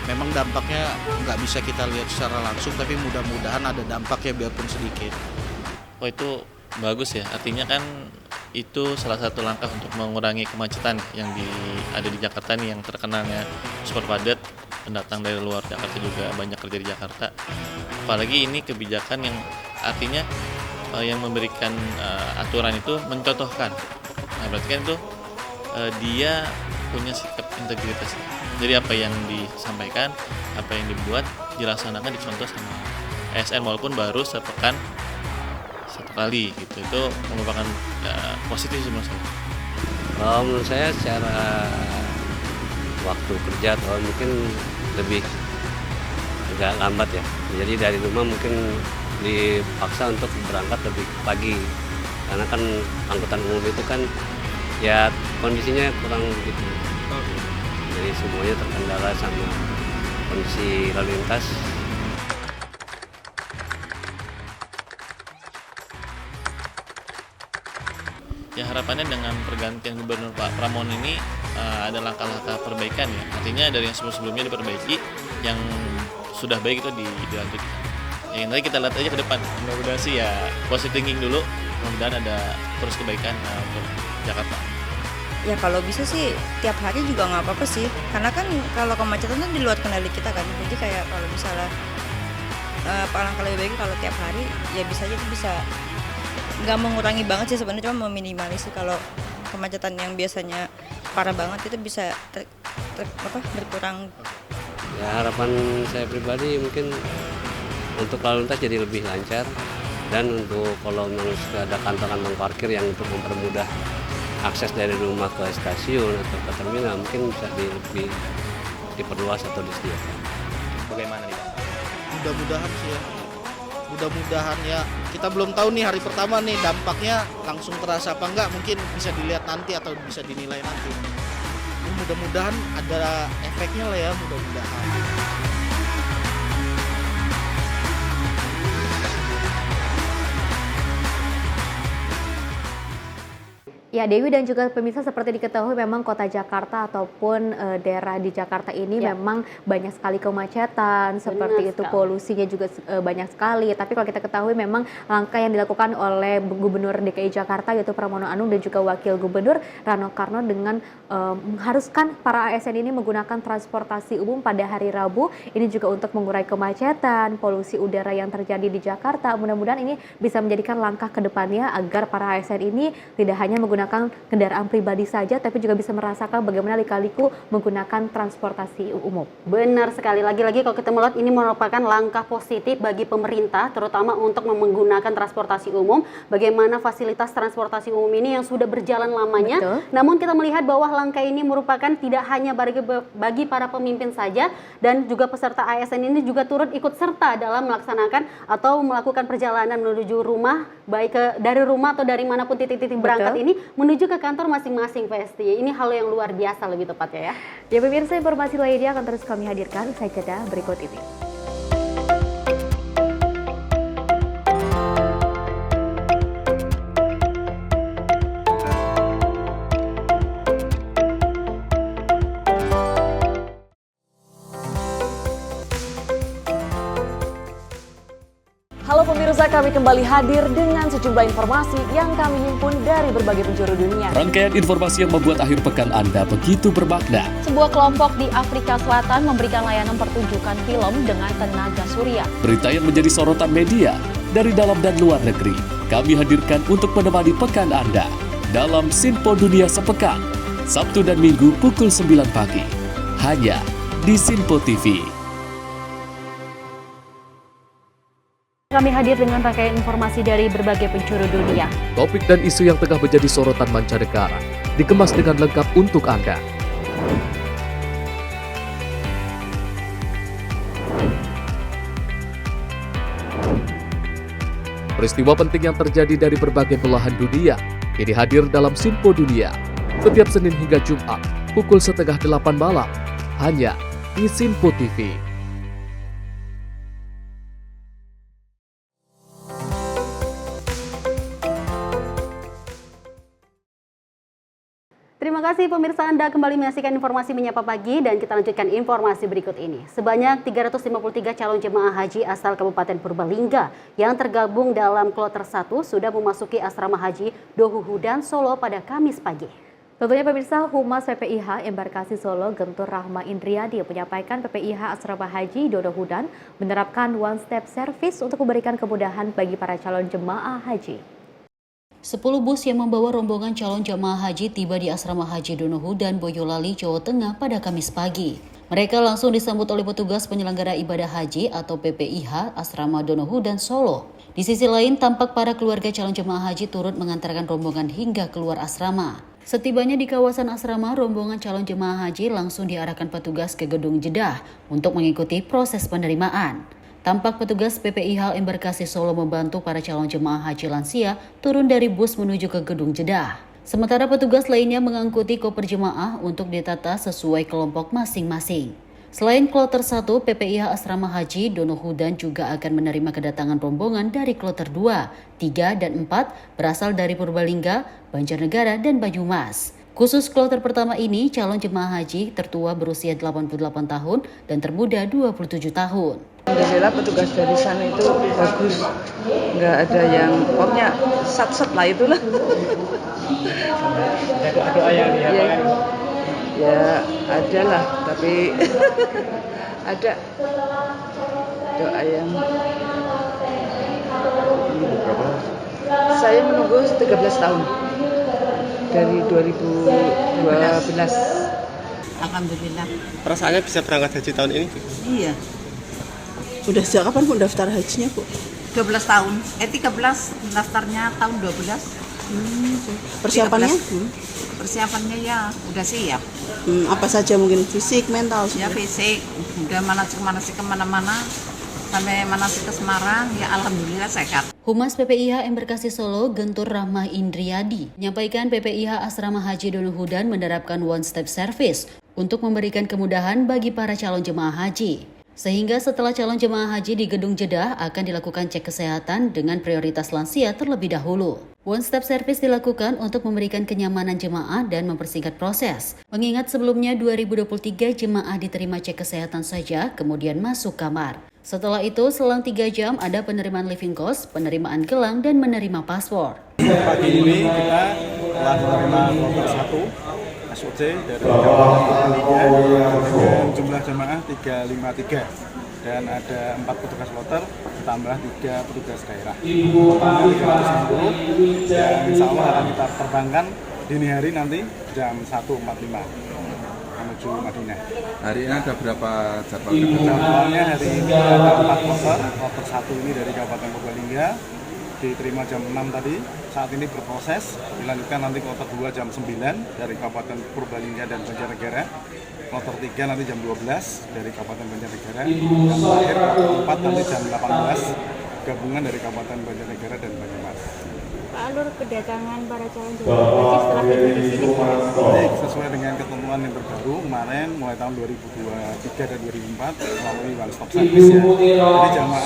Speaker 17: Memang dampaknya nggak bisa kita lihat secara langsung, tapi mudah-mudahan ada dampaknya biarpun sedikit.
Speaker 6: Oh, itu bagus ya, artinya kan itu salah satu langkah untuk mengurangi kemacetan yang ada di Jakarta nih, yang terkenalnya super padat, pendatang dari luar Jakarta juga banyak kerja di Jakarta. Apalagi ini kebijakan yang artinya yang memberikan aturan itu mencontohkan. Nah, berarti kan itu dia punya sikap integritas. Jadi apa yang disampaikan, apa yang dibuat, dilaksanakan, dicontoh sama ASN walaupun baru satu kali gitu. Itu merupakan positif sih menurut saya.
Speaker 18: Kalau menurut saya secara waktu kerja atau mungkin lebih agak lambat ya. Jadi dari rumah mungkin dipaksa untuk berangkat lebih pagi, karena kan angkutan umum itu kan ya kondisinya kurang begitu. Jadi semuanya terkendala sama kondisi lalu lintas.
Speaker 6: Ya, harapannya dengan pergantian Gubernur Pak Pramono ini ada langkah-langkah perbaikan ya. Artinya dari yang sebelum-sebelumnya diperbaiki, yang sudah baik itu dilanjutkan. Ya, nanti kita lihat aja ke depan. Mudah-mudahan sih ya positive thinking dulu. Mudah-mudahan ada terus kebaikan untuk Jakarta.
Speaker 16: ya kalau bisa sih tiap hari juga nggak apa-apa sih, karena kan kalau kemacetan kan di luar kendali kita kan. Jadi kayak kalau misalnya alangkah lebih baik kalau tiap hari ya bisa nggak mengurangi banget sih sebenarnya, cuma meminimalisir kalau kemacetan yang biasanya parah banget itu bisa berkurang.
Speaker 18: Ya, harapan saya pribadi mungkin untuk lalu lintas jadi lebih lancar, dan untuk kalau memang ada kantong-kantong parkir yang untuk mempermudah akses dari rumah ke stasiun atau ke terminal mungkin bisa lebih diperluas atau disediakan.
Speaker 17: Bagaimana nih Pak? Mudah-mudahan sih ya Mudah-mudahan ya, kita belum tahu nih hari pertama nih dampaknya langsung terasa apa enggak, mungkin bisa dilihat nanti atau bisa dinilai nanti. Mudah-mudahan ada efeknya lah ya, mudah-mudahan.
Speaker 1: Ya, Dewi dan juga pemirsa, seperti diketahui memang kota Jakarta ataupun daerah di Jakarta ini memang banyak sekali kemacetan, seperti itu polusinya juga banyak sekali. Tapi kalau kita ketahui memang langkah yang dilakukan oleh Gubernur DKI Jakarta yaitu Pramono Anung dan juga Wakil Gubernur Rano Karno dengan mengharuskan para ASN ini menggunakan transportasi umum pada hari Rabu. Ini juga untuk mengurai kemacetan, polusi udara yang terjadi di Jakarta. Mudah-mudahan ini bisa menjadikan langkah ke depannya agar para ASN ini tidak hanya menggunakan kendaraan pribadi saja, tapi juga bisa merasakan bagaimana lika-liku menggunakan transportasi umum.
Speaker 2: Benar sekali. Lagi-lagi kalau kita melihat ini merupakan langkah positif bagi pemerintah, terutama untuk menggunakan transportasi umum. Bagaimana fasilitas transportasi umum ini yang sudah berjalan lamanya. Betul. Namun kita melihat bahwa langkah ini merupakan tidak hanya bagi para pemimpin saja, dan juga peserta ASN ini juga turut ikut serta dalam melaksanakan atau melakukan perjalanan menuju rumah, baik dari rumah atau dari manapun titik-titik berangkat ini menuju ke kantor masing-masing Festi. Ini hal yang luar biasa lebih tepatnya ya.
Speaker 1: Ya pemirsa, informasi lainnya akan terus kami hadirkan usai jeda berikut ini.
Speaker 3: Halo pemirsa, kami kembali hadir dengan sejumlah informasi yang kami himpun dari berbagai penjuru dunia.
Speaker 9: Rangkaian informasi yang membuat akhir pekan Anda begitu bermakna.
Speaker 10: Sebuah kelompok di Afrika Selatan memberikan layanan pertunjukan film dengan tenaga surya.
Speaker 9: Berita yang menjadi sorotan media dari dalam dan luar negeri, kami hadirkan untuk menemani pekan Anda dalam Sinpo Dunia Sepekan, Sabtu dan Minggu pukul 9 pagi, hanya di Sinpo TV.
Speaker 10: Kami hadir dengan rangkaian informasi dari berbagai penjuru dunia.
Speaker 9: Topik dan isu yang tengah menjadi sorotan mancanegara dikemas dengan lengkap untuk Anda. Peristiwa penting yang terjadi dari berbagai belahan dunia ini hadir dalam Sinpo Dunia setiap Senin hingga Jumat pukul 7:30 malam hanya di Sinpo TV.
Speaker 2: Terima kasih pemirsa, Anda kembali menyaksikan informasi Menyapa Pagi, dan kita lanjutkan informasi berikut ini. Sebanyak 353 calon jemaah haji asal Kabupaten Purbalingga yang tergabung dalam kloter 1 sudah memasuki asrama haji Dohuhudan Solo pada Kamis pagi.
Speaker 1: Tentunya pemirsa, Humas PPIH Embarkasi Solo Gentur Rahma Indriadi menyampaikan PPIH Asrama Haji Dodohudan menerapkan one-step service untuk memberikan kemudahan bagi para calon jemaah haji.
Speaker 11: 10 bus yang membawa rombongan calon jamaah haji tiba di Asrama Haji Donohudan, Boyolali, Jawa Tengah pada Kamis pagi. Mereka langsung disambut oleh petugas penyelenggara ibadah haji atau PPIH Asrama Donohudan Solo. Di sisi lain, tampak para keluarga calon jemaah haji turut mengantarkan rombongan hingga keluar asrama. Setibanya di kawasan asrama, rombongan calon jemaah haji langsung diarahkan petugas ke gedung Jeddah untuk mengikuti proses penerimaan. Tampak petugas PPIH Embarkasi Solo membantu para calon jemaah haji lansia turun dari bus menuju ke gedung Jeddah. Sementara petugas lainnya mengangkuti koper jemaah untuk ditata sesuai kelompok masing-masing. Selain kloter 1, PPIH Asrama Haji Donohudan juga akan menerima kedatangan rombongan dari kloter 2, 3, dan 4 berasal dari Purbalingga, Banjarnegara, dan Banyumas. Khusus kloter pertama ini, calon jemaah haji tertua berusia 88 tahun dan termuda 27 tahun.
Speaker 19: Alhamdulillah petugas dari sana itu bagus, nggak ada yang pokoknya sat-sat lah itulah. Ada doa yang ya ada lah, tapi ada doa yang saya menunggu 13 tahun dari 2012.
Speaker 20: Alhamdulillah.
Speaker 8: Perasaannya bisa berangkat haji tahun ini?
Speaker 20: Iya.
Speaker 19: Udah sejak kapan Bu daftar hajinya Bu?
Speaker 20: 12 tahun. 13 daftarnya tahun 12.
Speaker 19: Persiapannya?
Speaker 20: 13. Persiapannya ya udah siap.
Speaker 19: Apa saja mungkin fisik, mental?
Speaker 20: Ya fisik. Udah mana sih kemana-mana. sampai Manasik ke Semarang, ya alhamdulillah sehat.
Speaker 11: Humas PPIH Embarkasi Solo, Gentur Rahmah Indriyadi, menyampaikan PPIH Asrama Haji Dono Hudan menerapkan one-step service untuk memberikan kemudahan bagi para calon jemaah haji. Sehingga setelah calon jemaah haji di Gedung Jeddah akan dilakukan cek kesehatan dengan prioritas lansia terlebih dahulu. One-step service dilakukan untuk memberikan kenyamanan jemaah dan mempersingkat proses. Mengingat sebelumnya 2023 jemaah diterima cek kesehatan saja, kemudian masuk kamar. Setelah itu, selang 3 jam ada penerimaan living cost, penerimaan gelang, dan menerima paspor.
Speaker 8: Pagi ini kita telah menerima kloter 1 SOC dari Kabupaten Purbalingga dengan jumlah jemaah 353 dan ada 4 petugas kloter tambah 3 petugas daerah. 360 dan insya Allah akan kita terbangkan dini hari nanti jam 1.45 menuju Madinah.
Speaker 21: Hari ini ada berapa jadwal?
Speaker 8: Jadwalnya hari ini ada 4 kloter 1 ini dari Kabupaten Purbalingga diterima jam 6 tadi, saat ini berproses, dilanjutkan nanti kloter 2 jam 9 dari Kabupaten Purbalingga dan Banjarnegara, kloter 3 nanti jam 12 dari Kabupaten Banjarnegara, dan terakhir kloter 4 nanti jam 18 gabungan dari Kabupaten Banjarnegara dan Banyumas.
Speaker 22: Pak, alur kedatangan para calon jemaah haji setelah tiba di sini
Speaker 8: Baik, sesuai dengan ketentuan yang terbaru kemarin mulai tahun 2023 dan 2004 melalui one stop service ya. Jadi jamaah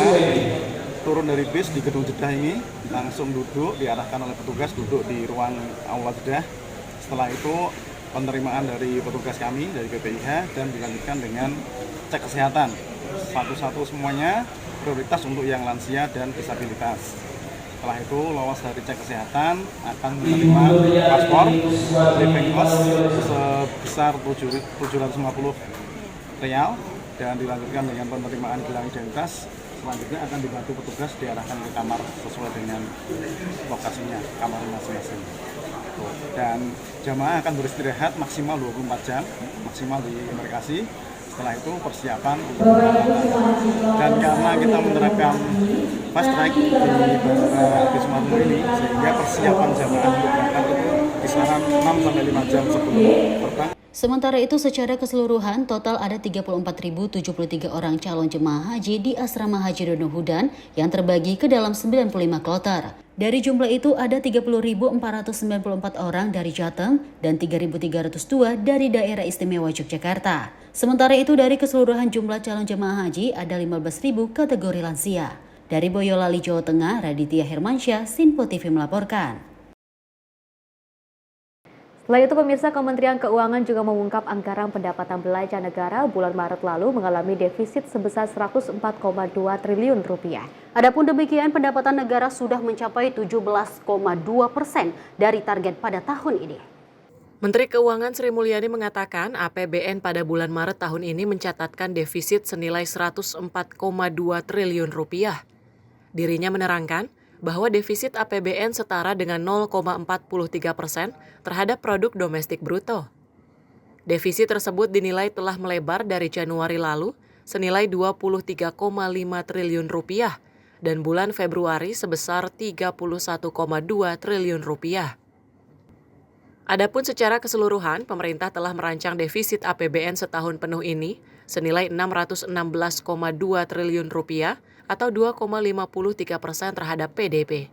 Speaker 8: turun dari bis di Gedung Jeddah ini langsung duduk, diarahkan oleh petugas duduk di ruang aula Jeddah. Setelah itu penerimaan dari petugas kami dari PPIH dan dilanjutkan dengan cek kesehatan satu-satu semuanya, prioritas untuk yang lansia dan disabilitas. Setelah itu lolos dari cek kesehatan akan menerima paspor living cost sebesar 750 rial dan dilanjutkan dengan penerimaan gelang identitas. Selanjutnya akan dibantu petugas diarahkan ke kamar sesuai dengan lokasinya, kamar masing-masing. Dan jamaah akan beristirahat maksimal 24 jam, maksimal di embarkasi. Setelah itu persiapan untuk keberangkatan. Dan karena kita menerapkan fast track di Bandara Adi Sumarmo ini, sehingga persiapan jamaah untuk berangkat itu kisaran 6-5 jam sebelum terbang.
Speaker 11: Sementara itu, secara keseluruhan total ada 34.073 orang calon jemaah haji di Asrama Haji Dono Hudan yang terbagi ke dalam 95 kloter. Dari jumlah itu ada 30.494 orang dari Jateng dan 3.302 dari Daerah Istimewa Yogyakarta. Sementara itu dari keseluruhan jumlah calon jemaah haji ada 15.000 kategori lansia. Dari Boyolali, Jawa Tengah, Raditya Hermansyah, Sinpo TV melaporkan.
Speaker 1: Selain itu, pemirsa, Kementerian Keuangan juga mengungkap anggaran pendapatan belanja negara bulan Maret lalu mengalami defisit sebesar 104,2 triliun rupiah.
Speaker 2: Adapun demikian, pendapatan negara sudah mencapai 17,2% dari target pada tahun ini.
Speaker 3: Menteri Keuangan Sri Mulyani mengatakan APBN pada bulan Maret tahun ini mencatatkan defisit senilai 104,2 triliun rupiah. Dirinya menerangkan bahwa defisit APBN setara dengan 0,43% terhadap produk domestik bruto. Defisit tersebut dinilai telah melebar dari Januari lalu senilai 23,5 triliun rupiah dan bulan Februari sebesar 31,2 triliun rupiah. Adapun secara keseluruhan, pemerintah telah merancang defisit APBN setahun penuh ini senilai 616,2 triliun rupiah atau 2,53% terhadap PDB.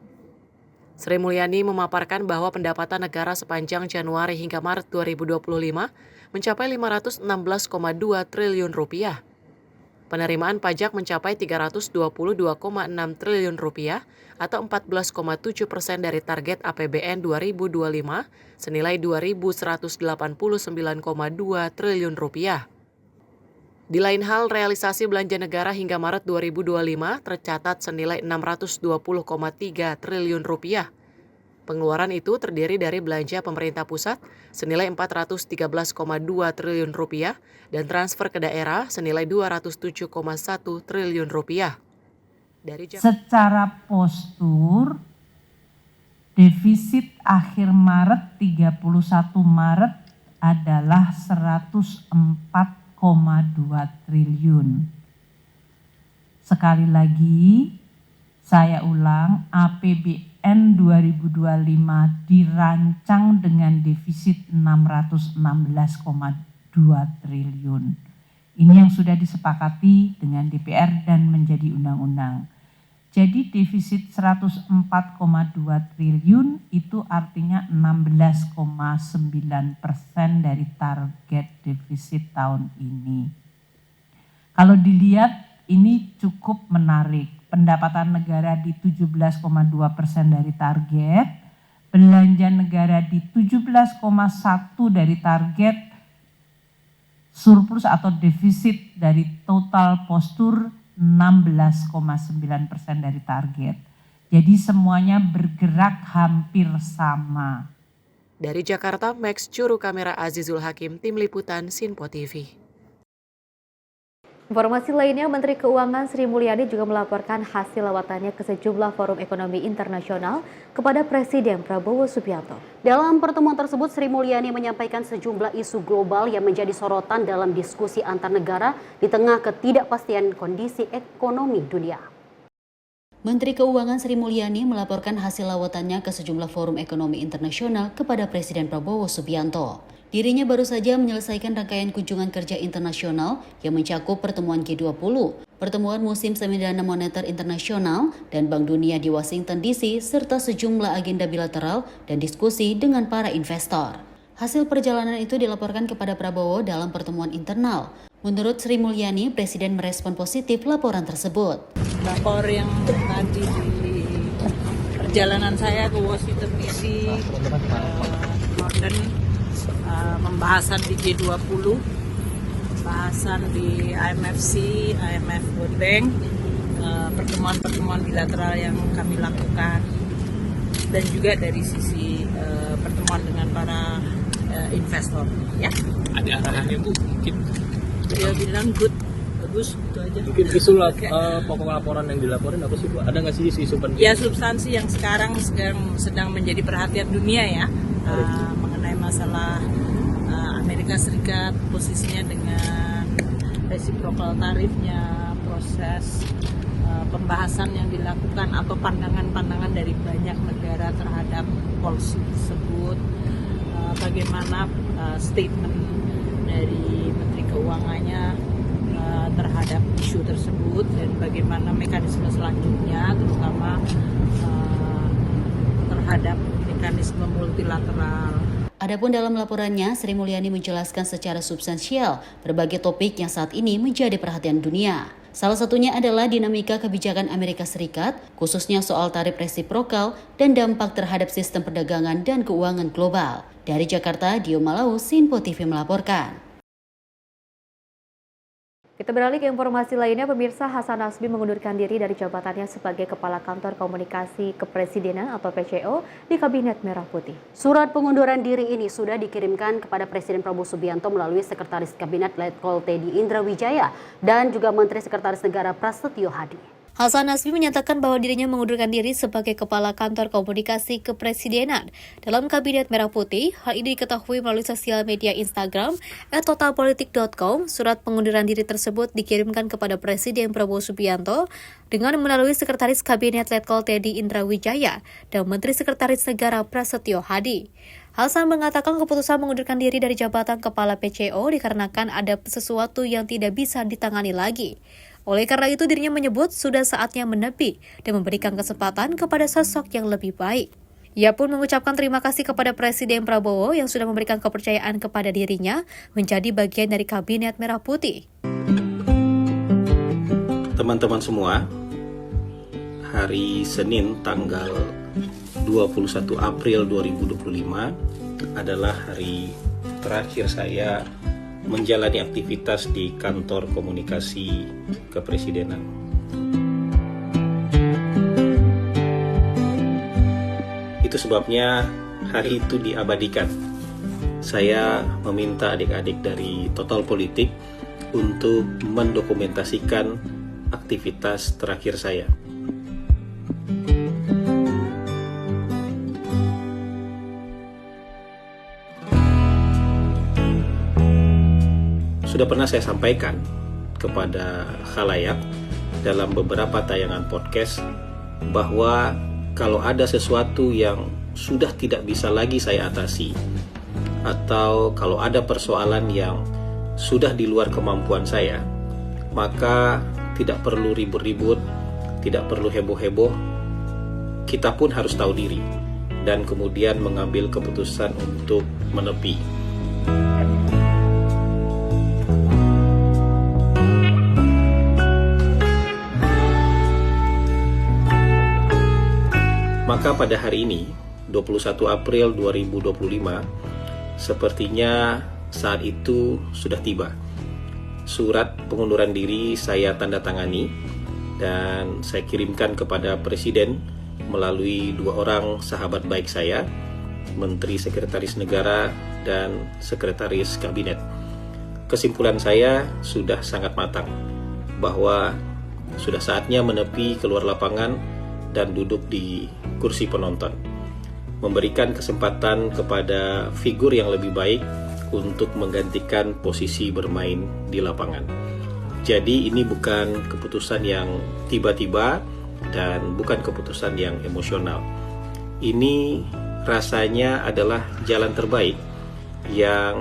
Speaker 3: Sri Mulyani memaparkan bahwa pendapatan negara sepanjang Januari hingga Maret 2025 mencapai 516,2 triliun rupiah. Penerimaan pajak mencapai 322,6 triliun rupiah atau 14,7% dari target APBN 2025 senilai 2.189,2 triliun rupiah. Di lain hal, realisasi belanja negara hingga Maret 2025 tercatat senilai 620,3 triliun rupiah. Pengeluaran itu terdiri dari belanja pemerintah pusat senilai 413,2 triliun rupiah dan transfer ke daerah senilai 207,1 triliun rupiah.
Speaker 23: Secara postur, defisit akhir Maret 31 Maret adalah 104,2 triliun. Sekali lagi, saya ulang, APBN 2025 dirancang dengan defisit 616,2 triliun. Ini yang sudah disepakati dengan DPR dan menjadi undang-undang. Jadi defisit 104,2 triliun itu artinya 16,9% dari target defisit tahun ini. Kalau dilihat ini cukup menarik. Pendapatan negara di 17,2% dari target, belanja negara di 17,1 dari target, surplus atau defisit dari total postur 16,9% dari target. Jadi semuanya bergerak hampir sama.
Speaker 3: Dari Jakarta, Max Juru Kamera Azizul Hakim, Tim Liputan Sinpo TV.
Speaker 1: Informasi lainnya, Menteri Keuangan Sri Mulyani juga melaporkan hasil lawatannya ke sejumlah forum ekonomi internasional kepada Presiden Prabowo Subianto.
Speaker 2: Dalam pertemuan tersebut, Sri Mulyani menyampaikan sejumlah isu global yang menjadi sorotan dalam diskusi antar negara di tengah ketidakpastian kondisi ekonomi dunia.
Speaker 11: Menteri Keuangan Sri Mulyani melaporkan hasil lawatannya ke sejumlah forum ekonomi internasional kepada Presiden Prabowo Subianto. Dirinya baru saja menyelesaikan rangkaian kunjungan kerja internasional yang mencakup pertemuan G20, pertemuan musim seminar moneter internasional, dan Bank Dunia di Washington DC, serta sejumlah agenda bilateral dan diskusi dengan para investor. Hasil perjalanan itu dilaporkan kepada Prabowo dalam pertemuan internal. Menurut Sri Mulyani, Presiden merespon positif laporan tersebut.
Speaker 4: Lapor yang tadi di perjalanan saya ke Washington DC, London, pembahasan di G20, pembahasan di IMFC, IMF World Bank, pertemuan-pertemuan bilateral yang kami lakukan, dan juga dari sisi pertemuan dengan para investor. Ya.
Speaker 5: Ada arahannya Bu, mungkin?
Speaker 4: Dia bilang good, bagus, itu aja.
Speaker 5: Mungkin isu pokok laporan yang dilaporin apa sih Bu? Ada nggak sih isu penting?
Speaker 4: Ya, substansi yang sekarang sedang menjadi perhatian dunia ya, mengenai masalah Amerika Serikat, posisinya dengan reciprocal tarifnya, proses pembahasan yang dilakukan atau pandangan-pandangan dari banyak negara terhadap policy tersebut, bagaimana statement dari Menteri Keuangannya terhadap isu tersebut, dan bagaimana mekanisme selanjutnya, terutama terhadap mekanisme multilateral.
Speaker 11: Adapun dalam laporannya, Sri Mulyani menjelaskan secara substansial berbagai topik yang saat ini menjadi perhatian dunia. Salah satunya adalah dinamika kebijakan Amerika Serikat, khususnya soal tarif resiprokal dan dampak terhadap sistem perdagangan dan keuangan global. Dari Jakarta, Dio Malau, Sinpo TV melaporkan.
Speaker 1: Kita beralih ke informasi lainnya, pemirsa. Hasan Nasbi mengundurkan diri dari jabatannya sebagai Kepala Kantor Komunikasi Kepresidenan atau PCO di Kabinet Merah Putih.
Speaker 2: Surat pengunduran diri ini sudah dikirimkan kepada Presiden Prabowo Subianto melalui Sekretaris Kabinet Letkol Teddy Indra Wijaya dan juga Menteri Sekretaris Negara Prasetyo Hadi.
Speaker 1: Hasan Nasbi menyatakan bahwa dirinya mengundurkan diri sebagai Kepala Kantor Komunikasi Kepresidenan dalam Kabinet Merah Putih. Hal ini diketahui melalui sosial media Instagram @totalpolitik.com. Surat pengunduran diri tersebut dikirimkan kepada Presiden Prabowo Subianto dengan melalui Sekretaris Kabinet Letkol Teddy Indra Wijaya dan Menteri Sekretaris Negara Prasetyo Hadi. Hasan mengatakan keputusan mengundurkan diri dari jabatan Kepala PCO dikarenakan ada sesuatu yang tidak bisa ditangani lagi. Oleh karena itu, dirinya menyebut sudah saatnya menepi dan memberikan kesempatan kepada sosok yang lebih baik. Ia pun mengucapkan terima kasih kepada Presiden Prabowo yang sudah memberikan kepercayaan kepada dirinya menjadi bagian dari Kabinet Merah Putih.
Speaker 7: Teman-teman semua, hari Senin tanggal 21 April 2025 adalah hari terakhir saya menjalani aktivitas di Kantor Komunikasi Kepresidenan. Itu sebabnya hari itu diabadikan. Saya meminta adik-adik dari Total Politik untuk mendokumentasikan aktivitas terakhir saya. Sudah pernah saya sampaikan kepada khalayak dalam beberapa tayangan podcast bahwa kalau ada sesuatu yang sudah tidak bisa lagi saya atasi, atau kalau ada persoalan yang sudah di luar kemampuan saya, maka tidak perlu ribut-ribut, tidak perlu heboh-heboh. Kita pun harus tahu diri dan kemudian mengambil keputusan untuk menepi. Maka pada hari ini, 21 April 2025, sepertinya saat itu sudah tiba. Surat pengunduran diri saya tanda tangani dan saya kirimkan kepada Presiden melalui 2 orang sahabat baik saya, Menteri Sekretaris Negara dan Sekretaris Kabinet. Kesimpulan saya sudah sangat matang bahwa sudah saatnya menepi keluar lapangan dan duduk di kursi penonton, memberikan kesempatan kepada figur yang lebih baik untuk menggantikan posisi bermain di lapangan. Jadi ini bukan keputusan yang tiba-tiba dan bukan keputusan yang emosional. Ini rasanya adalah jalan terbaik yang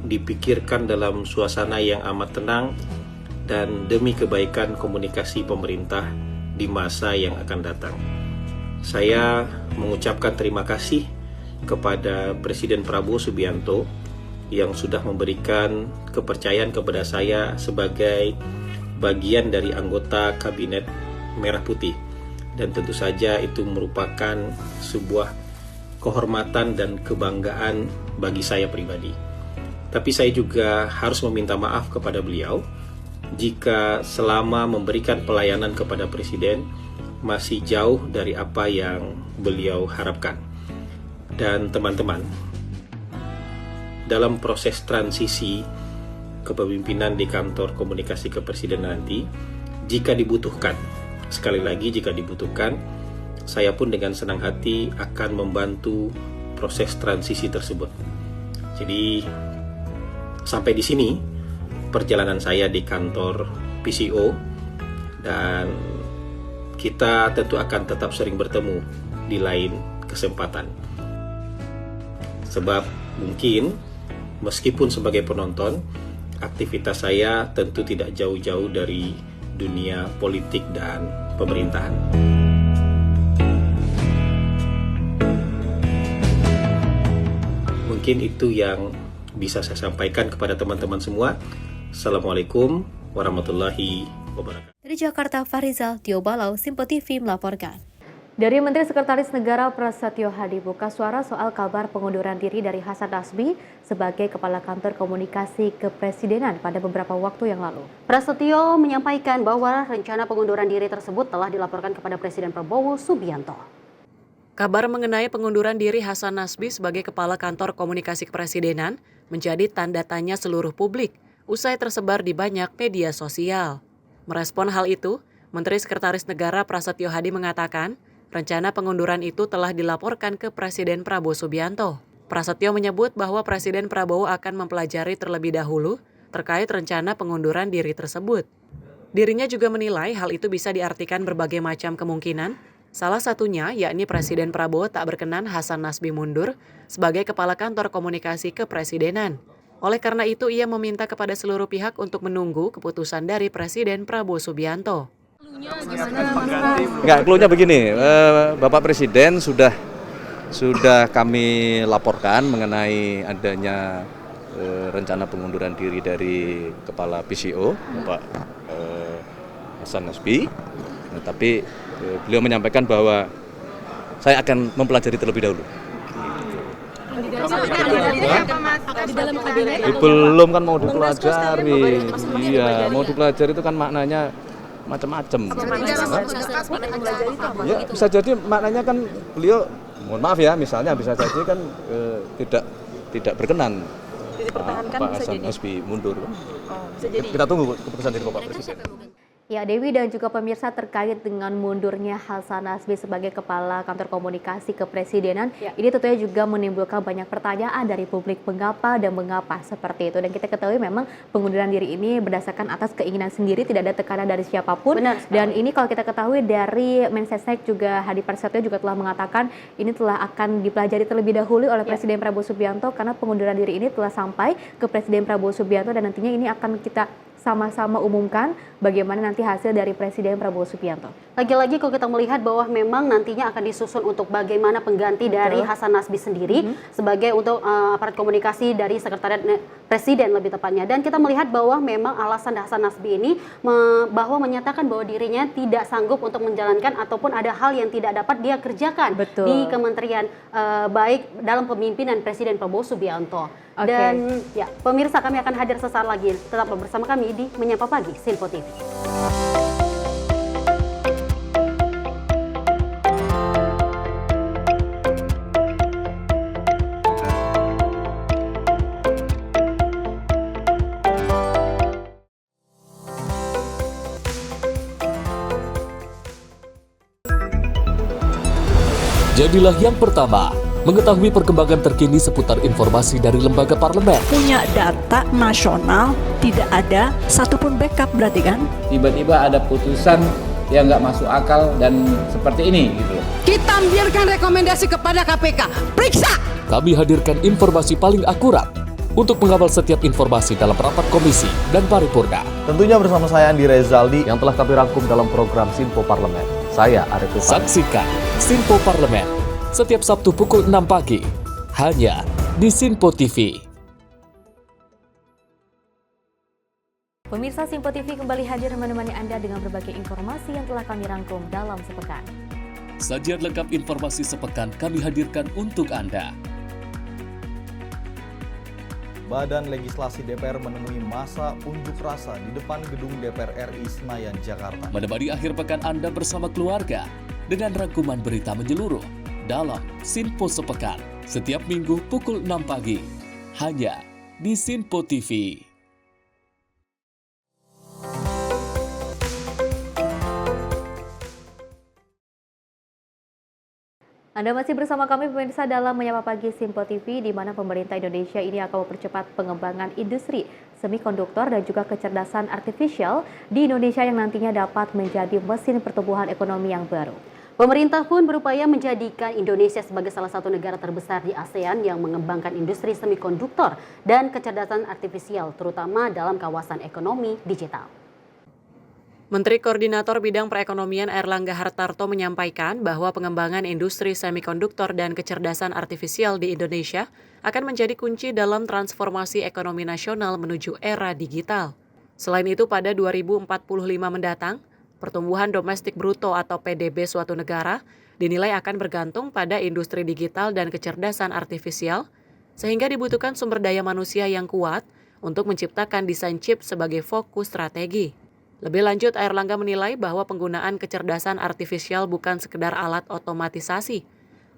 Speaker 7: dipikirkan dalam suasana yang amat tenang dan demi kebaikan komunikasi pemerintah di masa yang akan datang. Saya mengucapkan terima kasih kepada Presiden Prabowo Subianto yang sudah memberikan kepercayaan kepada saya sebagai bagian dari anggota Kabinet Merah Putih, dan tentu saja itu merupakan sebuah kehormatan dan kebanggaan bagi saya pribadi. Tapi saya juga harus meminta maaf kepada beliau jika selama memberikan pelayanan kepada Presiden masih jauh dari apa yang beliau harapkan. Dan teman-teman, dalam proses transisi kepemimpinan di kantor komunikasi kepresidenan nanti, jika dibutuhkan, sekali lagi jika dibutuhkan, saya pun dengan senang hati akan membantu proses transisi tersebut. Jadi sampai di sini perjalanan saya di kantor PCO, dan kita tentu akan tetap sering bertemu di lain kesempatan. Sebab mungkin meskipun sebagai penonton, aktivitas saya tentu tidak jauh-jauh dari dunia politik dan pemerintahan. Mungkin itu yang bisa saya sampaikan kepada teman-teman semua. Assalamualaikum warahmatullahi wabarakatuh.
Speaker 1: Dari Jakarta, Farizal Tio Balau, Simpo TV melaporkan. Dari Menteri Sekretaris Negara Prasetyo Hadi buka suara soal kabar pengunduran diri dari Hasan Nasbi sebagai Kepala Kantor Komunikasi Kepresidenan pada beberapa waktu yang lalu.
Speaker 2: Prasetyo menyampaikan bahwa rencana pengunduran diri tersebut telah dilaporkan kepada Presiden Prabowo Subianto.
Speaker 3: Kabar mengenai pengunduran diri Hasan Nasbi sebagai Kepala Kantor Komunikasi Kepresidenan menjadi tanda tanya seluruh publik usai tersebar di banyak media sosial. Merespon hal itu, Menteri Sekretaris Negara Prasetyo Hadi mengatakan, rencana pengunduran itu telah dilaporkan ke Presiden Prabowo Subianto. Prasetyo menyebut bahwa Presiden Prabowo akan mempelajari terlebih dahulu terkait rencana pengunduran diri tersebut. Dirinya juga menilai hal itu bisa diartikan berbagai macam kemungkinan, salah satunya yakni Presiden Prabowo tak berkenan Hasan Nasbi mundur sebagai Kepala Kantor Komunikasi Kepresidenan. Oleh karena itu, ia meminta kepada seluruh pihak untuk menunggu keputusan dari Presiden Prabowo Subianto.
Speaker 21: Enggak, cluenya begini, Bapak Presiden sudah kami laporkan mengenai adanya rencana pengunduran diri dari Kepala PCO, Bapak Hasan Nasbi. Tapi beliau menyampaikan bahwa saya akan mempelajari terlebih dahulu. Belum kan mau dipelajari. Iya, mau dipelajari itu kan maknanya macam-macam. Ya, bisa jadi maknanya kan beliau, mohon maaf ya, misalnya bisa jadi kan tidak berkenan Pak Hasan Nasbi mundur. Kita tunggu keputusan dari Bapak Presiden.
Speaker 1: Ya, Dewi dan juga pemirsa, terkait dengan mundurnya Hasan Nasbi sebagai Kepala Kantor Komunikasi Kepresidenan, ini tentunya juga menimbulkan banyak pertanyaan dari publik, mengapa dan mengapa seperti itu. Dan kita ketahui memang pengunduran diri ini berdasarkan atas keinginan sendiri, tidak ada tekanan dari siapapun. Dan ini kalau kita ketahui dari Mensesnek juga Hadi Prasetyo juga telah mengatakan ini telah akan dipelajari terlebih dahulu oleh Presiden Prabowo Subianto, karena pengunduran diri ini telah sampai ke Presiden Prabowo Subianto dan nantinya ini akan kita sama-sama umumkan bagaimana nanti hasil dari Presiden Prabowo Subianto.
Speaker 2: Lagi-lagi kalau kita melihat bahwa memang nantinya akan disusun untuk bagaimana pengganti dari Hasan Nasbi sendiri sebagai untuk aparat komunikasi dari Sekretariat Presiden lebih tepatnya. Dan kita melihat bahwa memang alasan Hasan Nasbi ini bahwa menyatakan bahwa dirinya tidak sanggup untuk menjalankan ataupun ada hal yang tidak dapat dia kerjakan di kementerian baik dalam kepemimpinan Presiden Prabowo Subianto. Dan ya, pemirsa, kami akan hadir sesaat lagi. Tetaplah bersama kami di Menyapa Pagi Sinpo TV.
Speaker 9: Jadilah yang pertama mengetahui perkembangan terkini seputar informasi dari lembaga parlemen.
Speaker 12: Punya data nasional, tidak ada satupun backup berarti kan?
Speaker 13: Tiba-tiba ada putusan yang nggak masuk akal dan seperti ini gitu.
Speaker 12: Kita biarkan rekomendasi kepada KPK, periksa!
Speaker 9: Kami hadirkan informasi paling akurat untuk mengawal setiap informasi dalam rapat komisi dan paripurna.
Speaker 14: Tentunya bersama saya Andi Rezaldi yang telah kami rangkum dalam program Sinpo Parlemen. Saya Arif Rifani.
Speaker 9: Saksikan Sinpo Parlemen setiap Sabtu pukul 6 pagi, hanya di Sinpo TV.
Speaker 1: Pemirsa, Sinpo TV kembali hadir menemani Anda dengan berbagai informasi yang telah kami rangkum dalam sepekan.
Speaker 9: Sajian lengkap informasi sepekan kami hadirkan untuk Anda.
Speaker 14: Badan Legislasi DPR menemui masa unjuk rasa di depan gedung DPR RI Senayan, Jakarta.
Speaker 9: Menemani akhir pekan Anda bersama keluarga dengan rangkuman berita menyeluruh dalam Sinpo Sepekan setiap minggu pukul 6 pagi hanya di Sinpo TV.
Speaker 1: Anda masih bersama kami pemirsa dalam Menyapa Pagi Sinpo TV, di mana pemerintah Indonesia ini akan mempercepat pengembangan industri semikonduktor dan juga kecerdasan artifisial di Indonesia yang nantinya dapat menjadi mesin pertumbuhan ekonomi yang baru.
Speaker 2: Pemerintah pun berupaya menjadikan Indonesia sebagai salah satu negara terbesar di ASEAN yang mengembangkan industri semikonduktor dan kecerdasan artifisial, terutama dalam kawasan ekonomi digital.
Speaker 3: Menteri Koordinator Bidang Perekonomian Airlangga Hartarto menyampaikan bahwa pengembangan industri semikonduktor dan kecerdasan artifisial di Indonesia akan menjadi kunci dalam transformasi ekonomi nasional menuju era digital. Selain itu, pada 2045 mendatang, pertumbuhan domestik bruto atau PDB suatu negara dinilai akan bergantung pada industri digital dan kecerdasan artifisial, sehingga dibutuhkan sumber daya manusia yang kuat untuk menciptakan desain chip sebagai fokus strategi. Lebih lanjut, Airlangga menilai bahwa penggunaan kecerdasan artifisial bukan sekedar alat otomatisasi,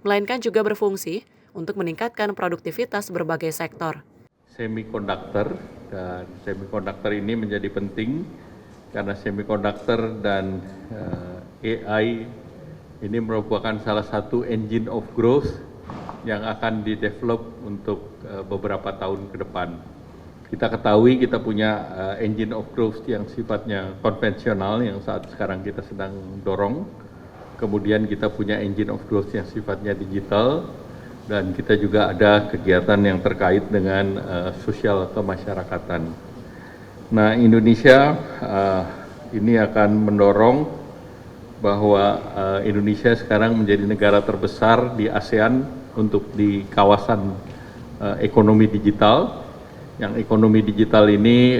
Speaker 3: melainkan juga berfungsi untuk meningkatkan produktivitas berbagai sektor.
Speaker 24: Semikonduktor, dan semikonduktor ini menjadi penting karena semikonduktor dan AI ini merupakan salah satu engine of growth yang akan didevelop untuk beberapa tahun ke depan. Kita ketahui kita punya engine of growth yang sifatnya konvensional yang saat sekarang kita sedang dorong. Kemudian kita punya engine of growth yang sifatnya digital, dan kita juga ada kegiatan yang terkait dengan sosial kemasyarakatan. Nah, Indonesia ini akan mendorong bahwa Indonesia sekarang menjadi negara terbesar di ASEAN untuk di kawasan ekonomi digital. Yang ekonomi digital ini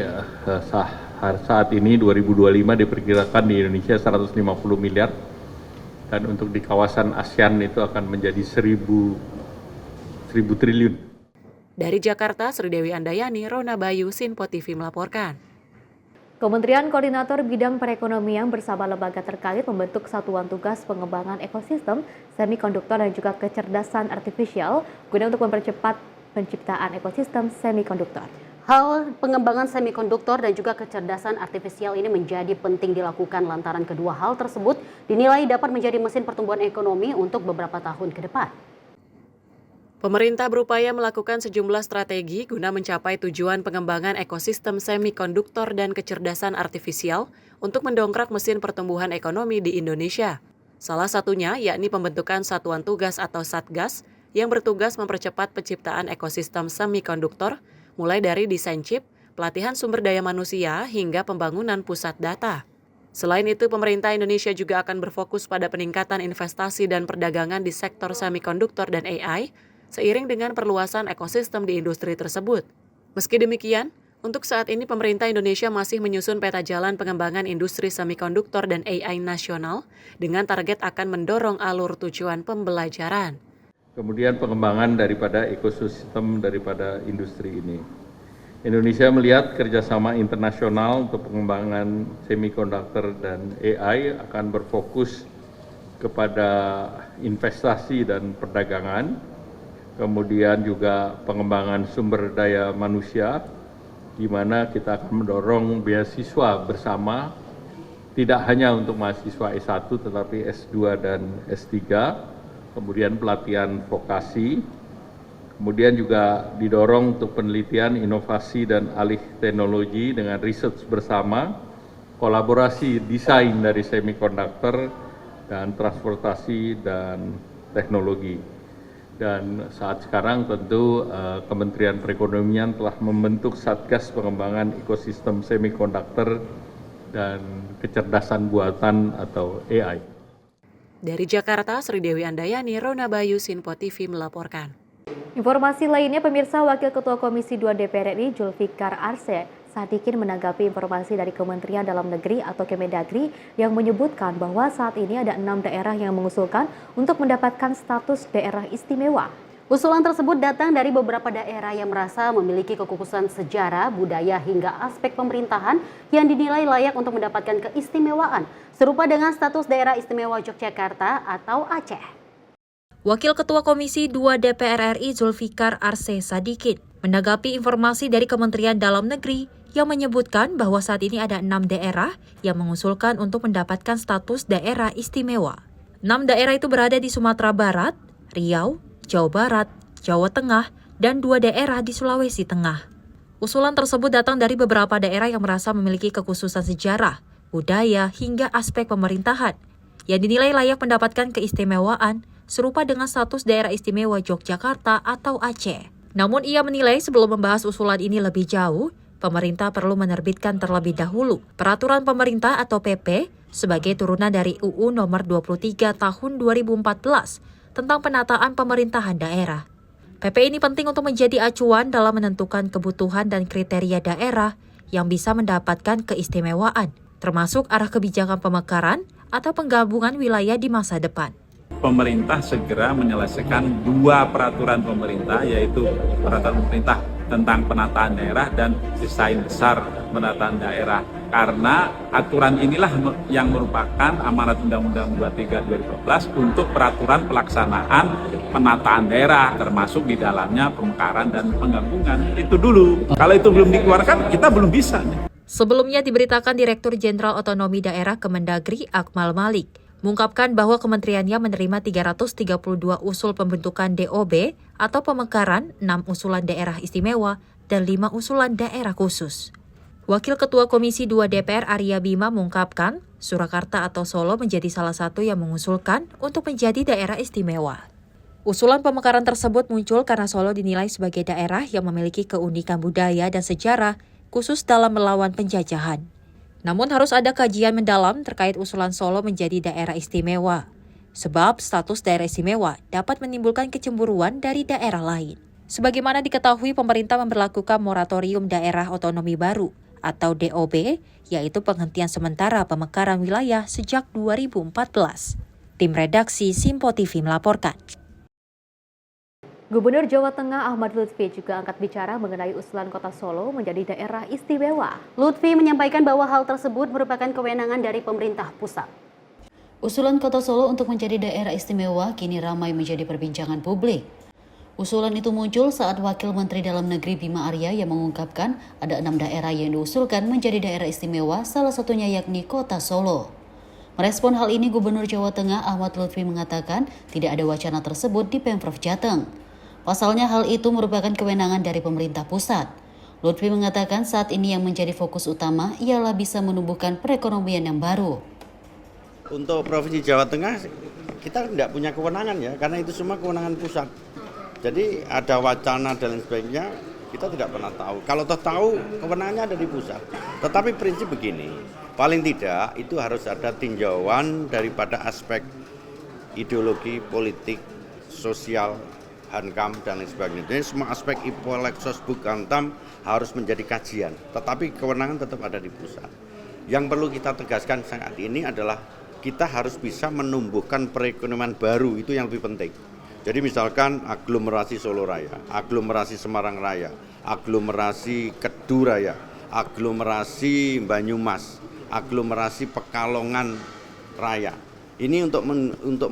Speaker 24: saat ini 2025 diperkirakan di Indonesia 150 miliar, dan untuk di kawasan ASEAN itu akan menjadi 1.000 triliun.
Speaker 3: Dari Jakarta, Sri Dewi Andayani, Rona Bayu, Sinpo TV melaporkan.
Speaker 1: Kementerian Koordinator Bidang Perekonomian bersama lembaga terkait membentuk satuan tugas pengembangan ekosistem semikonduktor dan juga kecerdasan artifisial guna untuk mempercepat penciptaan ekosistem semikonduktor.
Speaker 2: Hal pengembangan semikonduktor dan juga kecerdasan artifisial ini menjadi penting dilakukan lantaran kedua hal tersebut dinilai dapat menjadi mesin pertumbuhan ekonomi untuk beberapa tahun ke depan.
Speaker 3: Pemerintah berupaya melakukan sejumlah strategi guna mencapai tujuan pengembangan ekosistem semikonduktor dan kecerdasan artifisial untuk mendongkrak mesin pertumbuhan ekonomi di Indonesia. Salah satunya yakni pembentukan Satuan Tugas atau Satgas yang bertugas mempercepat penciptaan ekosistem semikonduktor, mulai dari desain chip, pelatihan sumber daya manusia, hingga pembangunan pusat data. Selain itu, pemerintah Indonesia juga akan berfokus pada peningkatan investasi dan perdagangan di sektor semikonduktor dan AI, seiring dengan perluasan ekosistem di industri tersebut. Meski demikian, untuk saat ini pemerintah Indonesia masih menyusun peta jalan pengembangan industri semikonduktor dan AI nasional dengan target akan mendorong alur tujuan pembelajaran.
Speaker 24: Kemudian pengembangan daripada ekosistem daripada industri ini. Indonesia melihat kerjasama internasional untuk pengembangan semikonduktor dan AI akan berfokus kepada investasi dan perdagangan, kemudian juga pengembangan sumber daya manusia, di mana kita akan mendorong beasiswa bersama, tidak hanya untuk mahasiswa S1 tetapi S2 dan S3, kemudian pelatihan vokasi, kemudian juga didorong untuk penelitian, inovasi, dan alih teknologi dengan research bersama, kolaborasi desain dari semikonduktor, dan transportasi dan teknologi. Dan saat sekarang tentu Kementerian Perekonomian telah membentuk Satgas Pengembangan Ekosistem Semikonduktor dan Kecerdasan Buatan atau AI.
Speaker 3: Dari Jakarta, Sri Dewi Andayani, Rona Bayu, Sinpo TV melaporkan.
Speaker 1: Informasi lainnya, pemirsa, Wakil Ketua Komisi 2 DPR RI Zulfikar Arse Sadikin menanggapi informasi dari Kementerian Dalam Negeri atau Kemendagri yang menyebutkan bahwa saat ini ada 6 daerah yang mengusulkan untuk mendapatkan status daerah istimewa.
Speaker 2: Usulan tersebut datang dari beberapa daerah yang merasa memiliki kekukusan sejarah, budaya, hingga aspek pemerintahan yang dinilai layak untuk mendapatkan keistimewaan, serupa dengan status daerah istimewa Yogyakarta atau Aceh.
Speaker 6: Wakil Ketua Komisi 2 DPR RI Zulfikar Arse Sadikin menanggapi informasi dari Kementerian Dalam Negeri yang menyebutkan bahwa saat ini ada 6 daerah yang mengusulkan untuk mendapatkan status daerah istimewa. 6 daerah itu berada di Sumatera Barat, Riau, Jawa Barat, Jawa Tengah, dan 2 daerah di Sulawesi Tengah. Usulan tersebut datang dari beberapa daerah yang merasa memiliki kekhususan sejarah, budaya, hingga aspek pemerintahan, yang dinilai layak mendapatkan keistimewaan serupa dengan status daerah istimewa Yogyakarta atau Aceh. Namun ia menilai sebelum membahas usulan ini lebih jauh, pemerintah perlu menerbitkan terlebih dahulu Peraturan Pemerintah atau PP sebagai turunan dari UU Nomor 23 Tahun 2014 tentang penataan pemerintahan daerah. PP ini penting untuk menjadi acuan dalam menentukan kebutuhan dan kriteria daerah yang bisa mendapatkan keistimewaan, termasuk arah kebijakan pemekaran atau penggabungan wilayah di masa depan.
Speaker 15: Pemerintah segera menyelesaikan 2 peraturan pemerintah, yaitu peraturan pemerintah tentang penataan daerah dan desain besar penataan daerah. Karena aturan inilah yang merupakan amanat Undang-Undang 23 2012 untuk peraturan pelaksanaan penataan daerah, termasuk di dalamnya pemekaran dan penggabungan. Itu dulu. Kalau itu belum dikeluarkan, kita belum bisa.
Speaker 6: Sebelumnya diberitakan Direktur Jenderal Otonomi Daerah Kemendagri Akmal Malik mengungkapkan bahwa kementeriannya menerima 332 usul pembentukan DOB atau pemekaran, 6 usulan daerah istimewa, dan 5 usulan daerah khusus. Wakil Ketua Komisi 2 DPR Arya Bima mengungkapkan, Surakarta atau Solo menjadi salah satu yang mengusulkan untuk menjadi daerah istimewa. Usulan pemekaran tersebut muncul karena Solo dinilai sebagai daerah yang memiliki keunikan budaya dan sejarah khusus dalam melawan penjajahan. Namun harus ada kajian mendalam terkait usulan Solo menjadi daerah istimewa. Sebab status daerah istimewa dapat menimbulkan kecemburuan dari daerah lain. Sebagaimana diketahui, pemerintah memberlakukan moratorium daerah otonomi baru atau DOB, yaitu penghentian sementara pemekaran wilayah sejak 2014. Tim redaksi Simpo TV melaporkan.
Speaker 1: Gubernur Jawa Tengah Ahmad Lutfi juga angkat bicara mengenai usulan Kota Solo menjadi daerah istimewa.
Speaker 2: Lutfi menyampaikan bahwa hal tersebut merupakan kewenangan dari pemerintah pusat.
Speaker 11: Usulan Kota Solo untuk menjadi daerah istimewa kini ramai menjadi perbincangan publik. Usulan itu muncul saat Wakil Menteri Dalam Negeri Bima Arya yang mengungkapkan ada 6 daerah yang diusulkan menjadi daerah istimewa, salah satunya yakni Kota Solo. Merespon hal ini, Gubernur Jawa Tengah Ahmad Lutfi mengatakan tidak ada wacana tersebut di Pemprov Jateng. Pasalnya hal itu merupakan kewenangan dari pemerintah pusat. Lutfi mengatakan saat ini yang menjadi fokus utama ialah bisa menumbuhkan perekonomian yang baru.
Speaker 10: Untuk Provinsi Jawa Tengah kita tidak punya kewenangan ya, karena itu semua kewenangan pusat. Jadi ada wacana dan lain sebagainya, kita tidak pernah tahu. Kalau tahu, kewenangannya ada di pusat. Tetapi prinsip begini, paling tidak itu harus ada tinjauan daripada aspek ideologi, politik, sosial, Hankam dan lain sebagainya. Jadi semua aspek Ipolek, Sosbud, Hantam harus menjadi kajian. Tetapi kewenangan tetap ada di pusat. Yang perlu kita tegaskan saat ini adalah kita harus bisa menumbuhkan perekonomian baru, itu yang lebih penting. Jadi misalkan aglomerasi Solo Raya, aglomerasi Semarang Raya, aglomerasi Kedu Raya, aglomerasi Banyumas, aglomerasi Pekalongan Raya. Ini untuk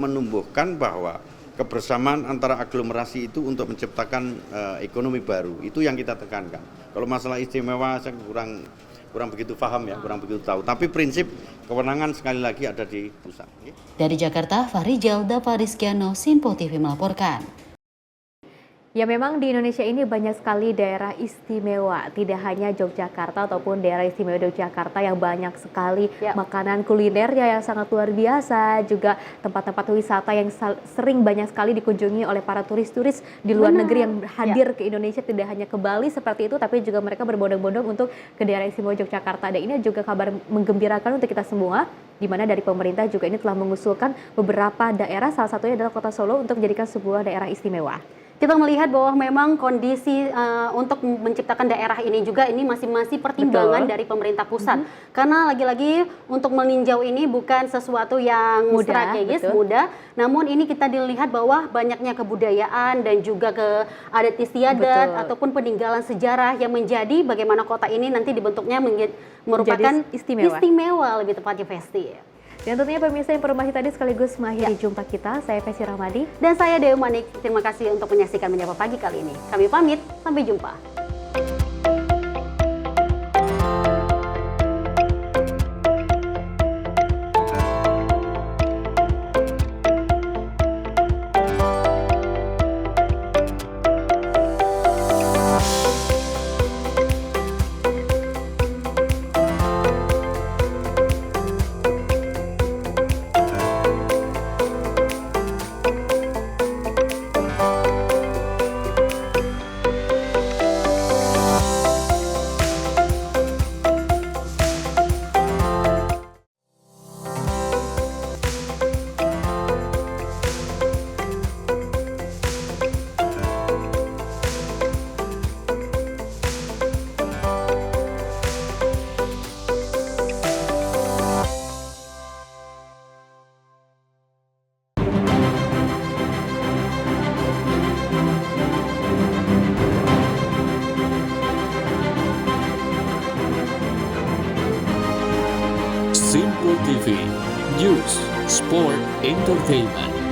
Speaker 10: menumbuhkan bahwa kebersamaan antara aglomerasi itu untuk menciptakan ekonomi baru. Itu yang kita tekankan. Kalau masalah istimewa saya kurang begitu paham ya, kurang begitu tahu. Tapi prinsip kewenangan sekali lagi ada di pusat.
Speaker 11: Dari Jakarta, Fahrijal Dava Rizkiano, Simpo TV melaporkan.
Speaker 1: Ya memang di Indonesia ini banyak sekali daerah istimewa, tidak hanya Yogyakarta ataupun daerah istimewa Yogyakarta yang banyak sekali makanan kulinernya yang sangat luar biasa, juga tempat-tempat wisata yang sering banyak sekali dikunjungi oleh para turis-turis di luar negeri yang hadir ke Indonesia, tidak hanya ke Bali seperti itu, tapi juga mereka berbondong-bondong untuk ke daerah istimewa Yogyakarta. Dan ini juga kabar menggembirakan untuk kita semua, di mana dari pemerintah juga ini telah mengusulkan beberapa daerah, salah satunya adalah Kota Solo untuk menjadikan sebuah daerah istimewa.
Speaker 2: Kita melihat bahwa memang kondisi untuk menciptakan daerah ini juga ini masing-masing pertimbangan dari pemerintah pusat. Karena lagi-lagi untuk meninjau ini bukan sesuatu yang strategis, mudah. Namun ini kita dilihat bahwa banyaknya kebudayaan dan juga ke adat istiadat ataupun peninggalan sejarah yang menjadi bagaimana kota ini nanti dibentuknya merupakan istimewa lebih tepatnya Festi.
Speaker 1: Dan tentunya pemirsa, informasi tadi sekaligus mengakhiri jumpa kita. Saya Festi Rahmadi.
Speaker 2: Dan saya Dewi Manik. Terima kasih untuk menyaksikan Menyapa Pagi kali ini. Kami pamit, sampai jumpa.
Speaker 9: Simpo TV, News, Sport, Entertainment.